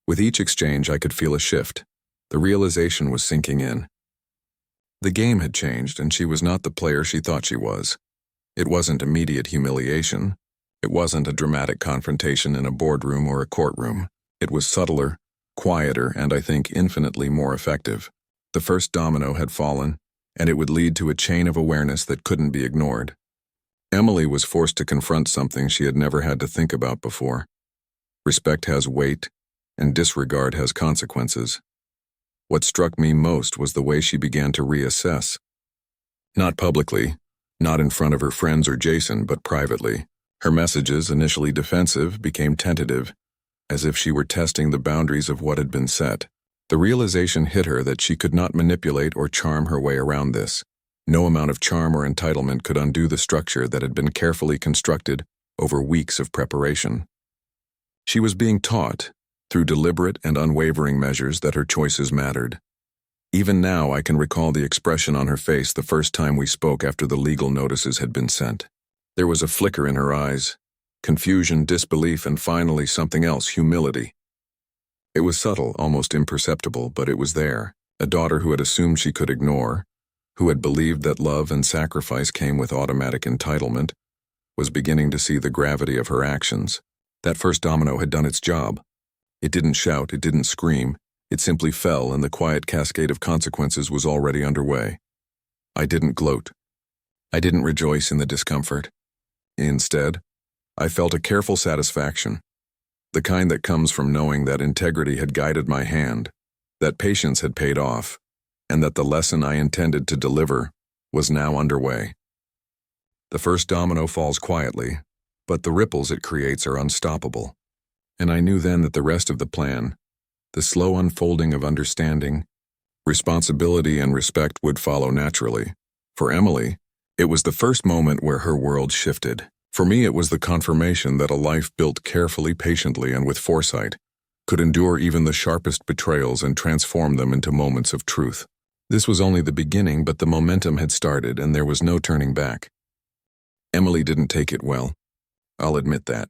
With each exchange, I could feel a shift. The realization was sinking in. The game had changed, and she was not the player she thought she was. It wasn't immediate humiliation. It wasn't a dramatic confrontation in a boardroom or a courtroom. It was subtler, quieter, and I think infinitely more effective. The first domino had fallen, and it would lead to a chain of awareness that couldn't be ignored. Emily was forced to confront something she had never had to think about before. Respect has weight, and disregard has consequences. What struck me most was the way she began to reassess. Not publicly, not in front of her friends or Jason, but privately. Her messages, initially defensive, became tentative, as if she were testing the boundaries of what had been set. The realization hit her that she could not manipulate or charm her way around this. No amount of charm or entitlement could undo the structure that had been carefully constructed over weeks of preparation. She was being taught, through deliberate and unwavering measures, that her choices mattered. Even now, I can recall the expression on her face the first time we spoke after the legal notices had been sent. There was a flicker in her eyes, confusion, disbelief, and finally something else, humility. It was subtle, almost imperceptible, but it was there. A daughter who had assumed she could ignore, who had believed that love and sacrifice came with automatic entitlement, was beginning to see the gravity of her actions. That first domino had done its job. It didn't shout, it didn't scream. It simply fell, and the quiet cascade of consequences was already underway. I didn't gloat. I didn't rejoice in the discomfort. Instead, I felt a careful satisfaction, the kind that comes from knowing that integrity had guided my hand, that patience had paid off, and that the lesson I intended to deliver was now underway. The first domino falls quietly, but the ripples it creates are unstoppable. And I knew then that the rest of the plan, the slow unfolding of understanding, responsibility, and respect would follow naturally. For Emily, it was the first moment where her world shifted. For me, it was the confirmation that a life built carefully, patiently, and with foresight could endure even the sharpest betrayals and transform them into moments of truth. This was only the beginning, but the momentum had started, and there was no turning back. Emily didn't take it well. I'll admit that.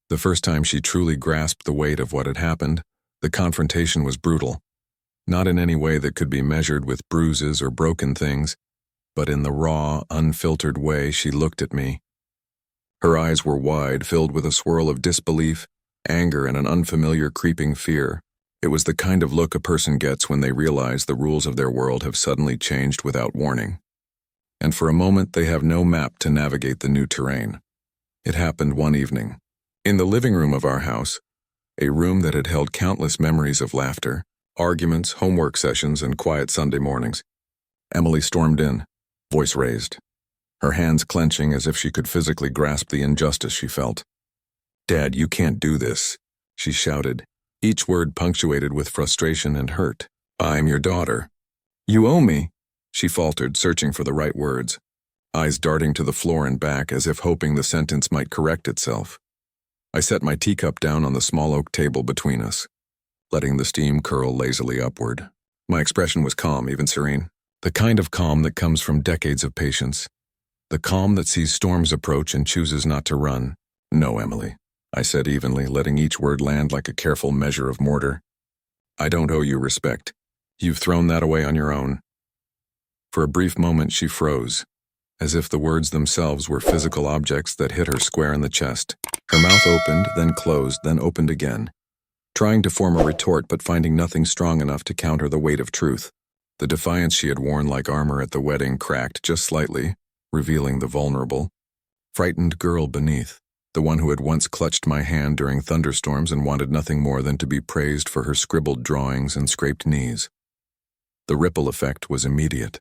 The first time she truly grasped the weight of what had happened, the confrontation was brutal. Not in any way that could be measured with bruises or broken things, but in the raw, unfiltered way she looked at me. Her eyes were wide, filled with a swirl of disbelief, anger, and an unfamiliar creeping fear. It was the kind of look a person gets when they realize the rules of their world have suddenly changed without warning. And for a moment they have no map to navigate the new terrain. It happened one evening. In the living room of our house, a room that had held countless memories of laughter, arguments, homework sessions, and quiet Sunday mornings, Emily stormed in, voice raised, her hands clenching as if she could physically grasp the injustice she felt. "Dad, you can't do this," she shouted, each word punctuated with frustration and hurt. "I'm your daughter." "You owe me," she faltered, searching for the right words, eyes darting to the floor and back as if hoping the sentence might correct itself. I set my teacup down on the small oak table between us, letting the steam curl lazily upward. My expression was calm, even serene, the kind of calm that comes from decades of patience, the calm that sees storms approach and chooses not to run. "No, Emily," I said evenly, letting each word land like a careful measure of mortar. "I don't owe you respect. You've thrown that away on your own." For a brief moment she froze, as if the words themselves were physical objects that hit her square in the chest. Her mouth opened, then closed, then opened again, trying to form a retort but finding nothing strong enough to counter the weight of truth. The defiance she had worn like armor at the wedding cracked just slightly, revealing the vulnerable, frightened girl beneath, the one who had once clutched my hand during thunderstorms and wanted nothing more than to be praised for her scribbled drawings and scraped knees. The ripple effect was immediate.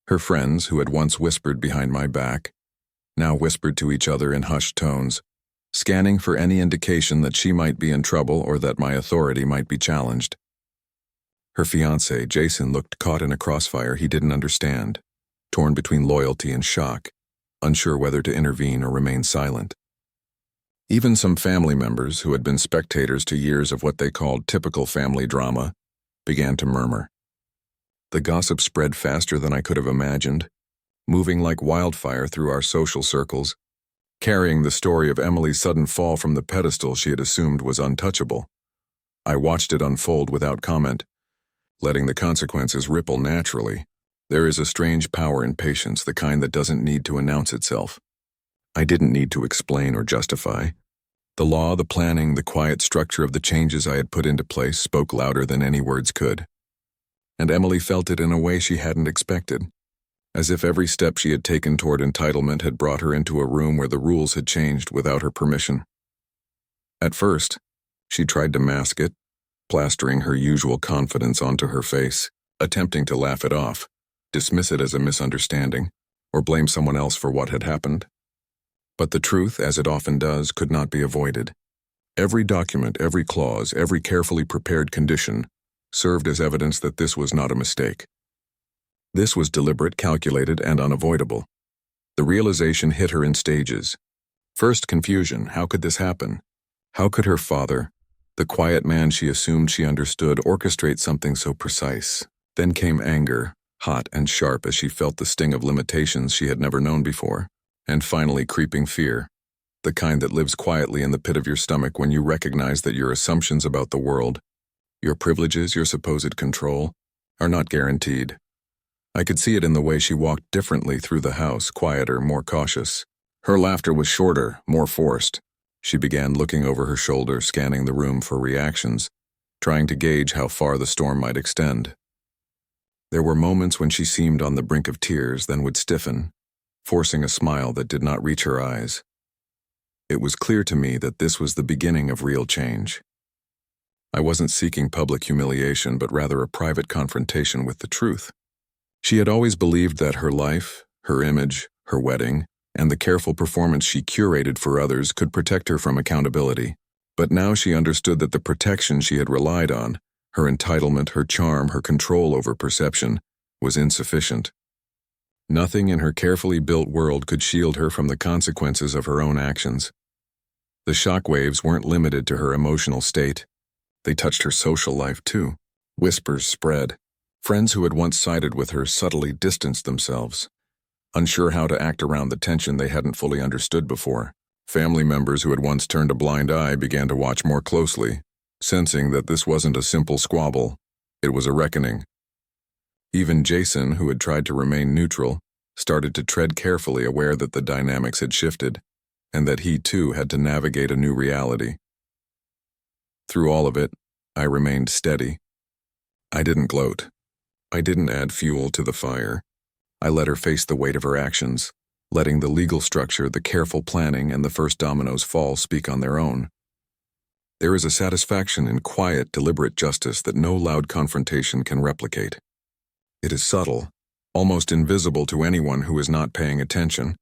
Her friends, who had once whispered behind my back, now whispered to each other in hushed tones, scanning for any indication that she might be in trouble or that my authority might be challenged. Her fiancé, Jason, looked caught in a crossfire he didn't understand, torn between loyalty and shock, unsure whether to intervene or remain silent. Even some family members, who had been spectators to years of what they called typical family drama, began to murmur. The gossip spread faster than I could have imagined, moving like wildfire through our social circles, carrying the story of Emily's sudden fall from the pedestal she had assumed was untouchable. I watched it unfold without comment, letting the consequences ripple naturally. There is a strange power in patience, the kind that doesn't need to announce itself. I didn't need to explain or justify. The law, the planning, the quiet structure of the changes I had put into place spoke louder than any words could. And Emily felt it in a way she hadn't expected, as if every step she had taken toward entitlement had brought her into a room where the rules had changed without her permission. At first, she tried to mask it, plastering her usual confidence onto her face, attempting to laugh it off, dismiss it as a misunderstanding, or blame someone else for what had happened. But the truth, as it often does, could not be avoided. Every document, every clause, every carefully prepared condition served as evidence that this was not a mistake. This was deliberate, calculated, and unavoidable. The realization hit her in stages. First, confusion. How could this happen? How could her father, the quiet man she assumed she understood, orchestrate something so precise? Then came anger, hot and sharp as she felt the sting of limitations she had never known before. And finally, creeping fear, the kind that lives quietly in the pit of your stomach when you recognize that your assumptions about the world, your privileges, your supposed control, are not guaranteed. I could see it in the way she walked differently through the house, quieter, more cautious. Her laughter was shorter, more forced. She began looking over her shoulder, scanning the room for reactions, trying to gauge how far the storm might extend. There were moments when she seemed on the brink of tears, then would stiffen, forcing a smile that did not reach her eyes. It was clear to me that this was the beginning of real change. I wasn't seeking public humiliation, but rather a private confrontation with the truth. She had always believed that her life, her image, her wedding, and the careful performance she curated for others could protect her from accountability. But now she understood that the protection she had relied on, her entitlement, her charm, her control over perception, was insufficient. Nothing in her carefully built world could shield her from the consequences of her own actions. The shock waves weren't limited to her emotional state. They touched her social life too. Whispers spread. Friends who had once sided with her subtly distanced themselves, unsure how to act around the tension they hadn't fully understood before. Family members who had once turned a blind eye began to watch more closely, sensing that this wasn't a simple squabble, it was a reckoning. Even Jason, who had tried to remain neutral, started to tread carefully, aware that the dynamics had shifted, and that he too had to navigate a new reality. Through all of it, I remained steady. I didn't gloat. I didn't add fuel to the fire. I let her face the weight of her actions, letting the legal structure, the careful planning, and the first dominoes fall speak on their own. There is a satisfaction in quiet, deliberate justice that no loud confrontation can replicate. It is subtle, almost invisible to anyone who is not paying attention,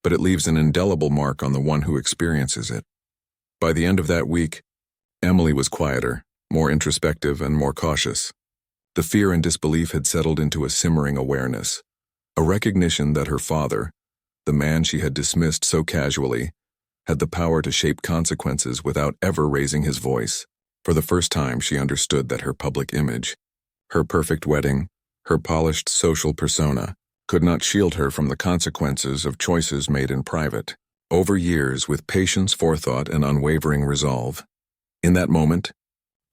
but it leaves an indelible mark on the one who experiences it. By the end of that week, Emily was quieter, more introspective, and more cautious. The fear and disbelief had settled into a simmering awareness, a recognition that her father, the man she had dismissed so casually, had the power to shape consequences without ever raising his voice. For the first time, she understood that her public image, her perfect wedding, her polished social persona, could not shield her from the consequences of choices made in private. Over years, with patience, forethought, and unwavering resolve. In that moment,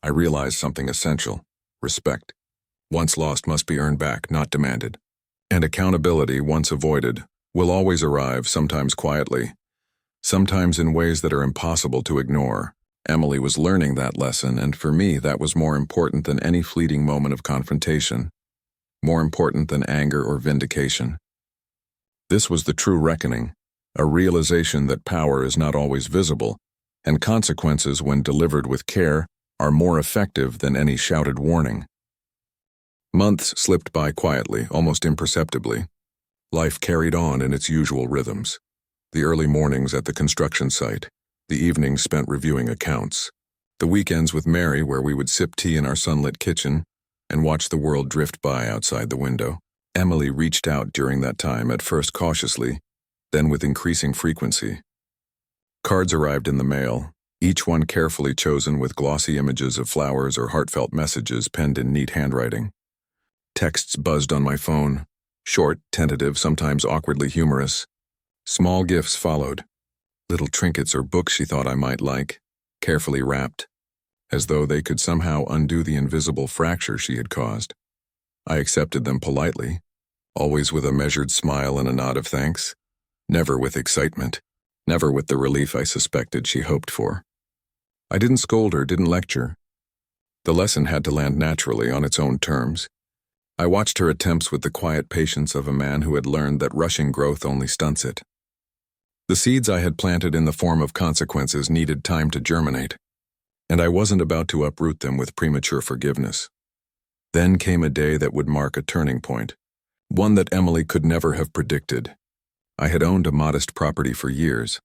I realized something essential: respect. Once lost must be earned back, not demanded. And accountability, once avoided, will always arrive, sometimes quietly, sometimes in ways that are impossible to ignore. Emily was learning that lesson, and for me, that was more important than any fleeting moment of confrontation, more important than anger or vindication. This was the true reckoning, a realization that power is not always visible, and consequences, when delivered with care, are more effective than any shouted warning. Months slipped by quietly, almost imperceptibly. Life carried on in its usual rhythms. The early mornings at the construction site, the evenings spent reviewing accounts, the weekends with Mary where we would sip tea in our sunlit kitchen and watch the world drift by outside the window. Emily reached out during that time, at first cautiously, then with increasing frequency. Cards arrived in the mail, each one carefully chosen with glossy images of flowers or heartfelt messages penned in neat handwriting. Texts buzzed on my phone, short, tentative, sometimes awkwardly humorous. Small gifts followed, little trinkets or books she thought I might like, carefully wrapped, as though they could somehow undo the invisible fracture she had caused. I accepted them politely, always with a measured smile and a nod of thanks, never with excitement, never with the relief I suspected she hoped for. I didn't scold her, didn't lecture. The lesson had to land naturally on its own terms. I watched her attempts with the quiet patience of a man who had learned that rushing growth only stunts it. The seeds I had planted in the form of consequences needed time to germinate, and I wasn't about to uproot them with premature forgiveness. Then came a day that would mark a turning point, one that Emily could never have predicted. I had owned a modest property for years,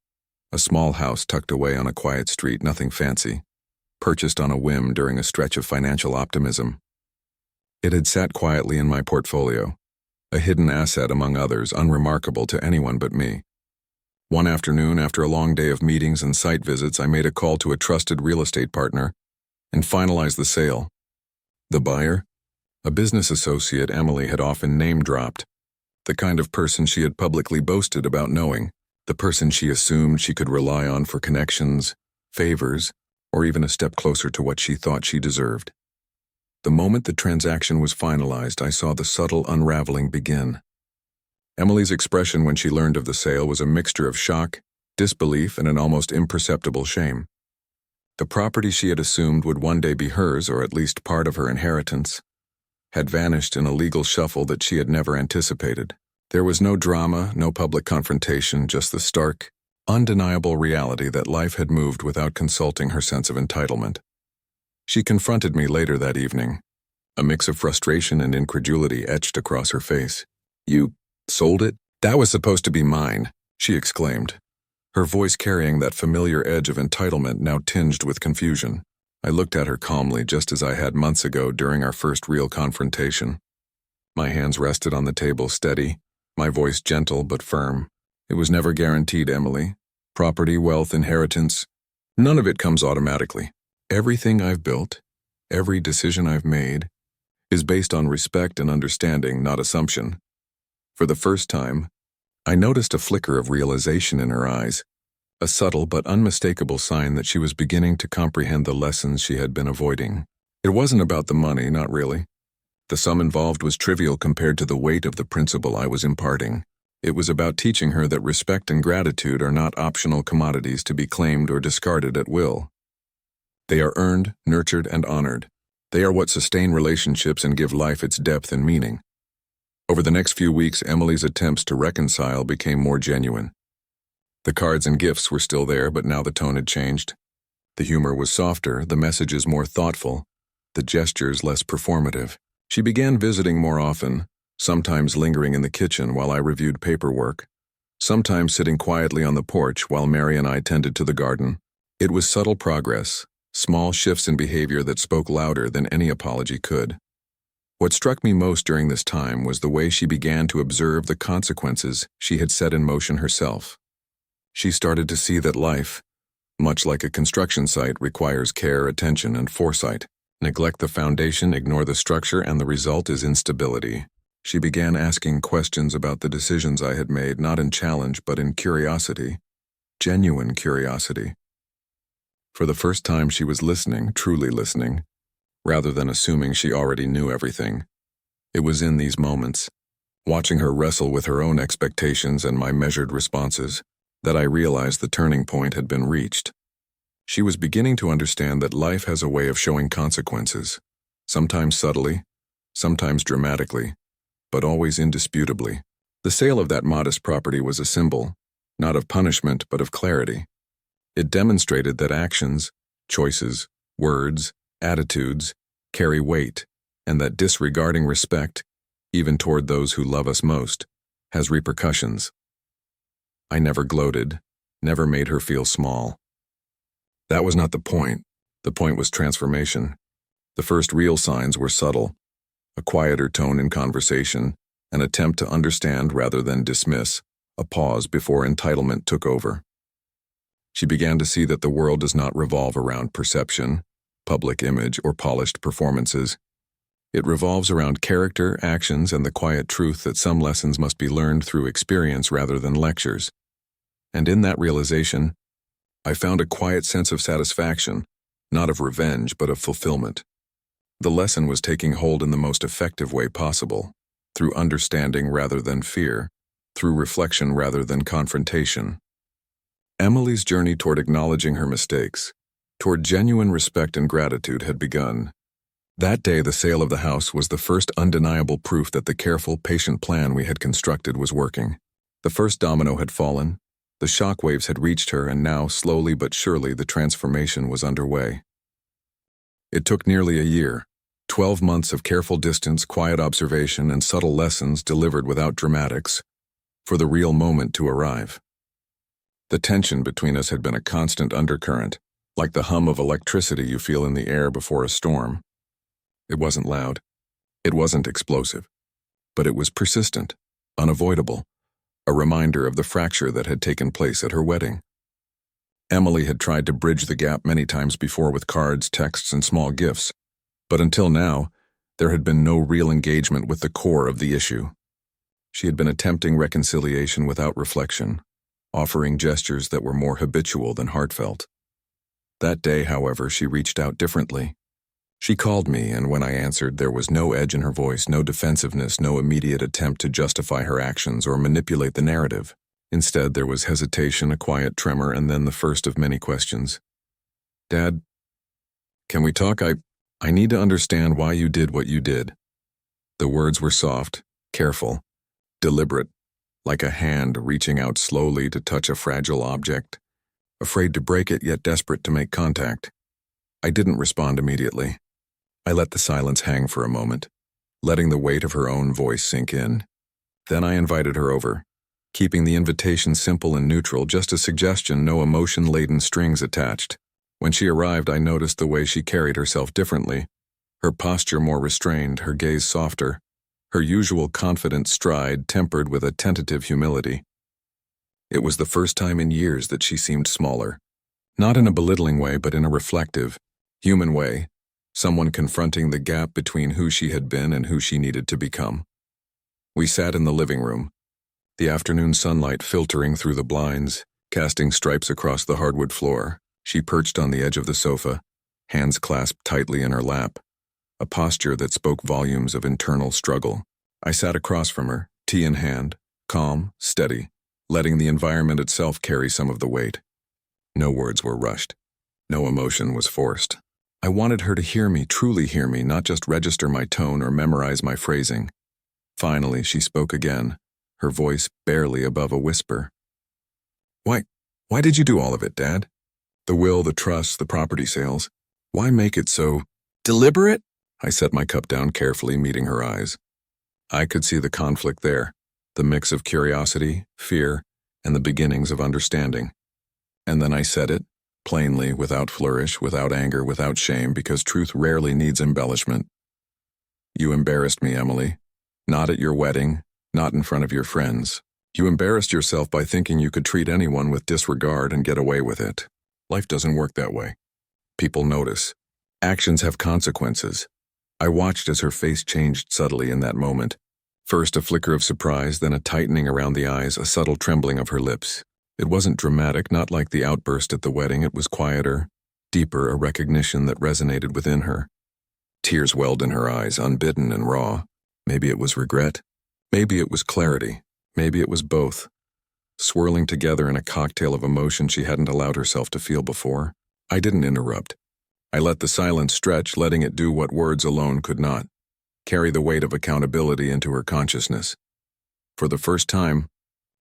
a small house tucked away on a quiet street, nothing fancy, purchased on a whim during a stretch of financial optimism. It had sat quietly in my portfolio, a hidden asset among others, unremarkable to anyone but me. One afternoon, after a long day of meetings and site visits, I made a call to a trusted real estate partner and finalized the sale. The buyer? A business associate Emily had often name-dropped, the kind of person she had publicly boasted about knowing, the person she assumed she could rely on for connections, favors, or even a step closer to what she thought she deserved. The moment the transaction was finalized, I saw the subtle unraveling begin. Emily's expression when she learned of the sale was a mixture of shock, disbelief, and an almost imperceptible shame. The property she had assumed would one day be hers, or at least part of her inheritance, had vanished in a legal shuffle that she had never anticipated. There was no drama, no public confrontation, just the stark, undeniable reality that life had moved without consulting her sense of entitlement. She confronted me later that evening. A mix of frustration and incredulity etched across her face. "You sold it? That was supposed to be mine," she exclaimed, her voice carrying that familiar edge of entitlement now tinged with confusion. I looked at her calmly, just as I had months ago during our first real confrontation. My hands rested on the table, steady, my voice gentle but firm. "It was never guaranteed, Emily. Property, wealth, inheritance, none of it comes automatically. Everything I've built, every decision I've made, is based on respect and understanding, not assumption." For the first time, I noticed a flicker of realization in her eyes, a subtle but unmistakable sign that she was beginning to comprehend the lessons she had been avoiding. It wasn't about the money, not really. The sum involved was trivial compared to the weight of the principle I was imparting. It was about teaching her that respect and gratitude are not optional commodities to be claimed or discarded at will. They are earned, nurtured, and honored. They are what sustain relationships and give life its depth and meaning. Over the next few weeks, Emily's attempts to reconcile became more genuine. The cards and gifts were still there, but now the tone had changed. The humor was softer, the messages more thoughtful, the gestures less performative. She began visiting more often, sometimes lingering in the kitchen while I reviewed paperwork, sometimes sitting quietly on the porch while Mary and I tended to the garden. It was subtle progress, small shifts in behavior that spoke louder than any apology could. What struck me most during this time was the way she began to observe the consequences she had set in motion herself. She started to see that life, much like a construction site, requires care, attention, and foresight. Neglect the foundation, ignore the structure, and the result is instability. She began asking questions about the decisions I had made, not in challenge but in curiosity, genuine curiosity. For the first time, she was listening, truly listening, rather than assuming she already knew everything. It was in these moments, watching her wrestle with her own expectations and my measured responses, that I realized the turning point had been reached. She was beginning to understand that life has a way of showing consequences, sometimes subtly, sometimes dramatically, but always indisputably. The sale of that modest property was a symbol, not of punishment but of clarity. It demonstrated that actions, choices, words, attitudes carry weight, and that disregarding respect, even toward those who love us most, has repercussions. I never gloated, never made her feel small. That was not the point. The point was transformation. The first real signs were subtle: a quieter tone in conversation, an attempt to understand rather than dismiss, a pause before entitlement took over. She began to see that the world does not revolve around perception, public image, or polished performances. It revolves around character, actions, and the quiet truth that some lessons must be learned through experience rather than lectures. And in that realization, I found a quiet sense of satisfaction, not of revenge but of fulfillment. The lesson was taking hold in the most effective way possible, through understanding rather than fear, through reflection rather than confrontation. Emily's journey toward acknowledging her mistakes, toward genuine respect and gratitude, had begun. That day, the sale of the house was the first undeniable proof that the careful, patient plan we had constructed was working. The first domino had fallen, the shockwaves had reached her, and now, slowly but surely, the transformation was underway. It took nearly a year, 12 months of careful distance, quiet observation, and subtle lessons delivered without dramatics, for the real moment to arrive. The tension between us had been a constant undercurrent, like the hum of electricity you feel in the air before a storm. It wasn't loud. It wasn't explosive. But it was persistent, unavoidable, a reminder of the fracture that had taken place at her wedding. Emily had tried to bridge the gap many times before with cards, texts, and small gifts, but until now, there had been no real engagement with the core of the issue. She had been attempting reconciliation without reflection, offering gestures that were more habitual than heartfelt. That day, however, she reached out differently. She called me, and when I answered, there was no edge in her voice, no defensiveness, no immediate attempt to justify her actions or manipulate the narrative. Instead, there was hesitation, a quiet tremor, and then the first of many questions. "Dad, can we talk? I need to understand why you did what you did." The words were soft, careful, deliberate, like a hand reaching out slowly to touch a fragile object, afraid to break it yet desperate to make contact. I didn't respond immediately. I let the silence hang for a moment, letting the weight of her own voice sink in. Then I invited her over, keeping the invitation simple and neutral, just a suggestion, no emotion-laden strings attached. When she arrived, I noticed the way she carried herself differently, her posture more restrained, her gaze softer, her usual confident stride tempered with a tentative humility. It was the first time in years that she seemed smaller, not in a belittling way but in a reflective, human way, someone confronting the gap between who she had been and who she needed to become. We sat in the living room, the afternoon sunlight filtering through the blinds, casting stripes across the hardwood floor. She perched on the edge of the sofa, hands clasped tightly in her lap, a posture that spoke volumes of internal struggle. I sat across from her, tea in hand, calm, steady, letting the environment itself carry some of the weight. No words were rushed. No emotion was forced. I wanted her to hear me, truly hear me, not just register my tone or memorize my phrasing. Finally, she spoke again, her voice barely above a whisper. Why did you do all of it, Dad? The will, the trust, the property sales. Why make it so deliberate? I set my cup down carefully, meeting her eyes. I could see the conflict there, the mix of curiosity, fear, and the beginnings of understanding. And then I said it, plainly, without flourish, without anger, without shame, because truth rarely needs embellishment. You embarrassed me, Emily. Not at your wedding, not in front of your friends. You embarrassed yourself by thinking you could treat anyone with disregard and get away with it. Life doesn't work that way. People notice. Actions have consequences. I watched as her face changed subtly in that moment. First a flicker of surprise, then a tightening around the eyes, a subtle trembling of her lips. It wasn't dramatic, not like the outburst at the wedding. It was quieter, deeper, a recognition that resonated within her. Tears welled in her eyes, unbidden and raw. Maybe it was regret. Maybe it was clarity. Maybe it was both, swirling together in a cocktail of emotion she hadn't allowed herself to feel before. I didn't interrupt. I let the silence stretch, letting it do what words alone could not, carry the weight of accountability into her consciousness. For the first time,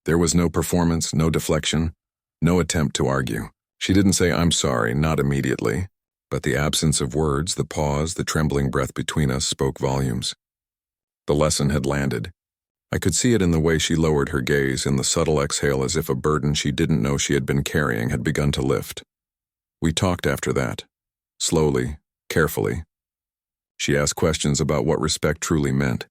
There was no performance, no deflection, no attempt to argue. She didn't say, "I'm sorry," not immediately, but the absence of words, the pause, the trembling breath between us spoke volumes. The lesson had landed. I could see it in the way she lowered her gaze, in the subtle exhale as if a burden she didn't know she had been carrying had begun to lift. We talked after that, slowly, carefully. She asked questions about what respect truly meant,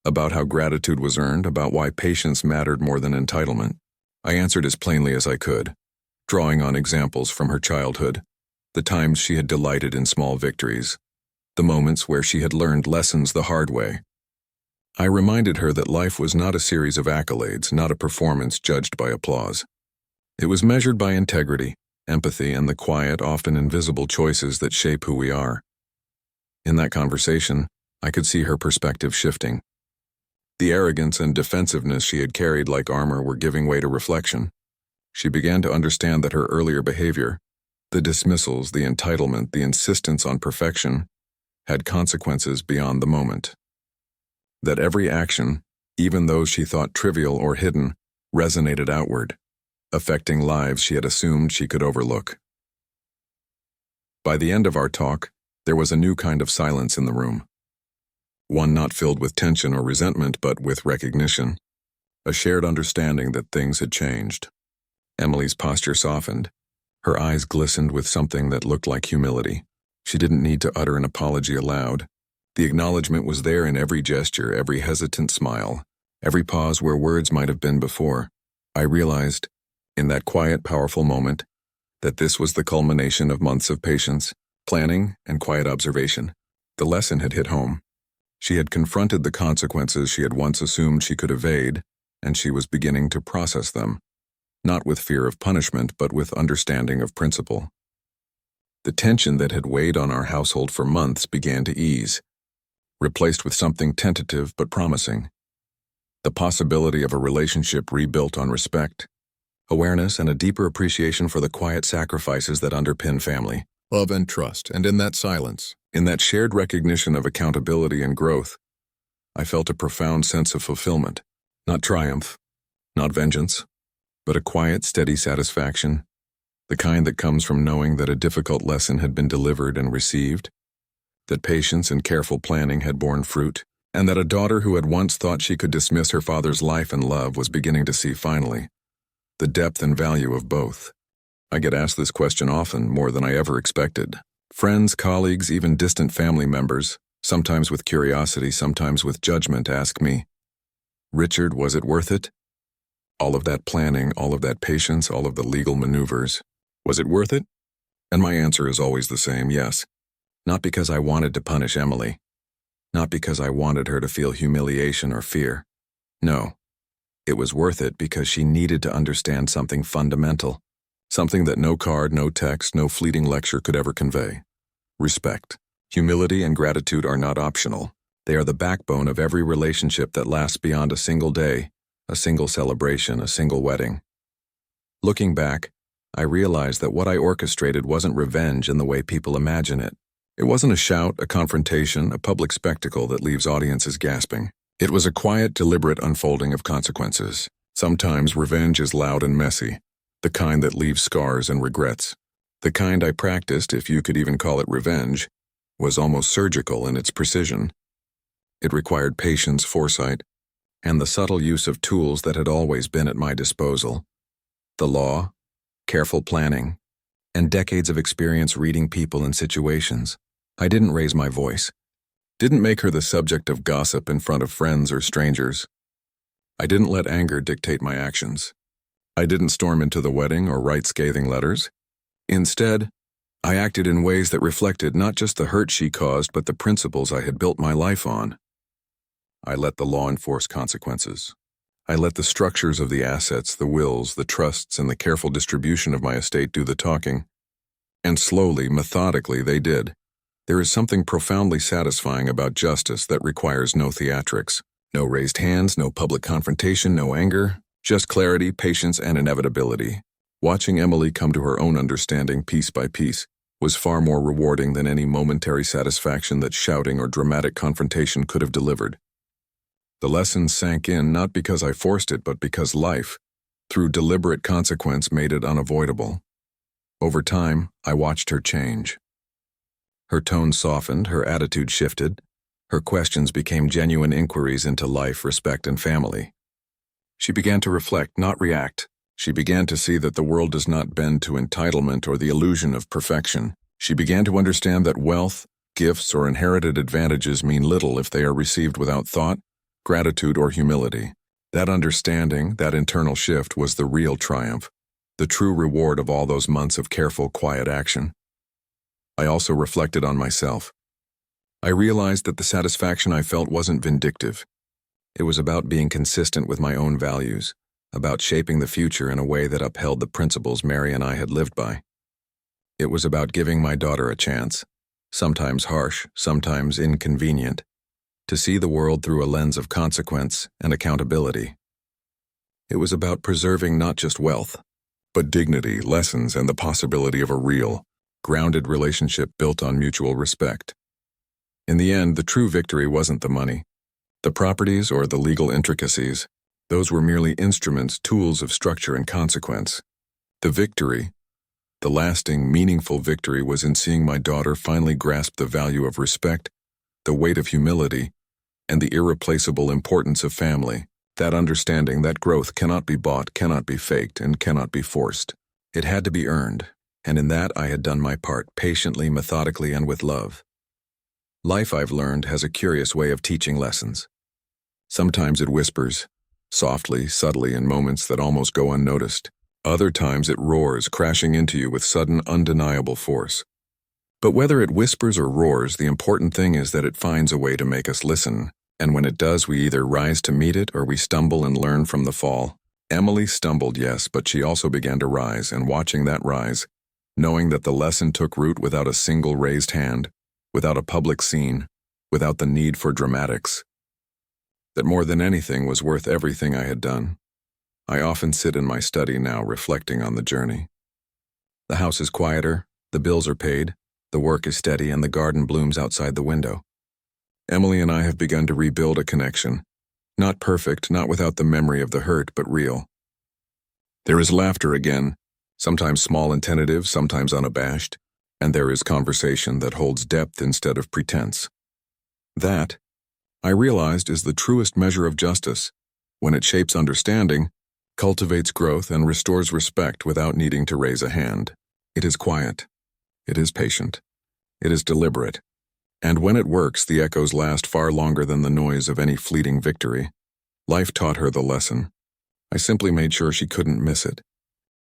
about how gratitude was earned, about why patience mattered more than entitlement. I answered as plainly as I could, drawing on examples from her childhood, the times she had delighted in small victories, the moments where she had learned lessons the hard way. I reminded her that life was not a series of accolades, not a performance judged by applause. It was measured by integrity, empathy, and the quiet, often invisible choices that shape who we are. In that conversation, I could see her perspective shifting. The arrogance and defensiveness she had carried like armor were giving way to reflection. She began to understand that her earlier behavior, the dismissals, the entitlement, the insistence on perfection, had consequences beyond the moment. That every action, even those she thought trivial or hidden, resonated outward, affecting lives she had assumed she could overlook. By the end of our talk, there was a new kind of silence in the room. One not filled with tension or resentment, but with recognition, a shared understanding that things had changed. Emily's posture softened. Her eyes glistened with something that looked like humility. She didn't need to utter an apology aloud. The acknowledgement was there in every gesture, every hesitant smile, every pause where words might have been before. I realized, in that quiet, powerful moment, that this was the culmination of months of patience, planning, and quiet observation. The lesson had hit home. She had confronted the consequences she had once assumed she could evade, and she was beginning to process them, not with fear of punishment, but with understanding of principle. The tension that had weighed on our household for months began to ease, replaced with something tentative but promising. The possibility of a relationship rebuilt on respect, awareness, and a deeper appreciation for the quiet sacrifices that underpin family, love, and trust. And in that silence, in that shared recognition of accountability and growth, I felt a profound sense of fulfillment, not triumph, not vengeance, but a quiet, steady satisfaction, the kind that comes from knowing that a difficult lesson had been delivered and received, that patience and careful planning had borne fruit, and that a daughter who had once thought she could dismiss her father's life and love was beginning to see finally the depth and value of both. I get asked this question often, more than I ever expected. Friends, colleagues, even distant family members, sometimes with curiosity, sometimes with judgment, ask me, "Richard, was it worth it? All of that planning, all of that patience, all of the legal maneuvers, was it worth it?" And my answer is always the same, yes. Not because I wanted to punish Emily. Not because I wanted her to feel humiliation or fear. No, it was worth it because she needed to understand something fundamental, something that no card, no text, no fleeting lecture could ever convey. Respect. Humility and gratitude are not optional. They are the backbone of every relationship that lasts beyond a single day, a single celebration, a single wedding. Looking back, I realized that what I orchestrated wasn't revenge in the way people imagine it. It wasn't a shout, a confrontation, a public spectacle that leaves audiences gasping. It was a quiet, deliberate unfolding of consequences. Sometimes revenge is loud and messy, the kind that leaves scars and regrets. The kind I practiced, if you could even call it revenge, was almost surgical in its precision. It required patience, foresight, and the subtle use of tools that had always been at my disposal. The law, careful planning, and decades of experience reading people and situations. I didn't raise my voice. Didn't make her the subject of gossip in front of friends or strangers. I didn't let anger dictate my actions. I didn't storm into the wedding or write scathing letters. Instead, I acted in ways that reflected not just the hurt she caused, but the principles I had built my life on. I let the law enforce consequences. I let the structures of the assets, the wills, the trusts, and the careful distribution of my estate do the talking. And slowly, methodically, they did. There is something profoundly satisfying about justice that requires no theatrics, no raised hands, no public confrontation, no anger, just clarity, patience, and inevitability. Watching Emily come to her own understanding piece by piece was far more rewarding than any momentary satisfaction that shouting or dramatic confrontation could have delivered. The lesson sank in not because I forced it, but because life, through deliberate consequence, made it unavoidable. Over time, I watched her change. Her tone softened, her attitude shifted, her questions became genuine inquiries into life, respect, and family. She began to reflect, not react. She began to see that the world does not bend to entitlement or the illusion of perfection. She began to understand that wealth, gifts, or inherited advantages mean little if they are received without thought, gratitude, or humility. That understanding, that internal shift, was the real triumph, the true reward of all those months of careful, quiet action. I also reflected on myself. I realized that the satisfaction I felt wasn't vindictive. It was about being consistent with my own values, about shaping the future in a way that upheld the principles Mary and I had lived by. It was about giving my daughter a chance, sometimes harsh, sometimes inconvenient, to see the world through a lens of consequence and accountability. It was about preserving not just wealth, but dignity, lessons, and the possibility of a real, grounded relationship built on mutual respect. In the end, the true victory wasn't the money, the properties, or the legal intricacies. Those were merely instruments, tools of structure and consequence. The victory, the lasting, meaningful victory, was in seeing my daughter finally grasp the value of respect, the weight of humility, and the irreplaceable importance of family. That understanding that growth cannot be bought, cannot be faked, and cannot be forced. It had to be earned, and in that I had done my part, patiently, methodically, and with love. Life, I've learned, has a curious way of teaching lessons. Sometimes it whispers, softly, subtly, in moments that almost go unnoticed. Other times it roars, crashing into you with sudden, undeniable force. But whether it whispers or roars, the important thing is that it finds a way to make us listen, and when it does, we either rise to meet it or we stumble and learn from the fall. Emily stumbled, yes, but she also began to rise, and watching that rise, knowing that the lesson took root without a single raised hand, without a public scene, without the need for dramatics, that more than anything was worth everything I had done. I often sit in my study now reflecting on the journey. The house is quieter, the bills are paid, the work is steady, and the garden blooms outside the window. Emily and I have begun to rebuild a connection. Not perfect, not without the memory of the hurt, but real. There is laughter again, sometimes small and tentative, sometimes unabashed, and there is conversation that holds depth instead of pretense. That, I realized, is the truest measure of justice, when it shapes understanding, cultivates growth, and restores respect without needing to raise a hand. It is quiet. It is patient. It is deliberate. And when it works, the echoes last far longer than the noise of any fleeting victory. Life taught her the lesson. I simply made sure she couldn't miss it.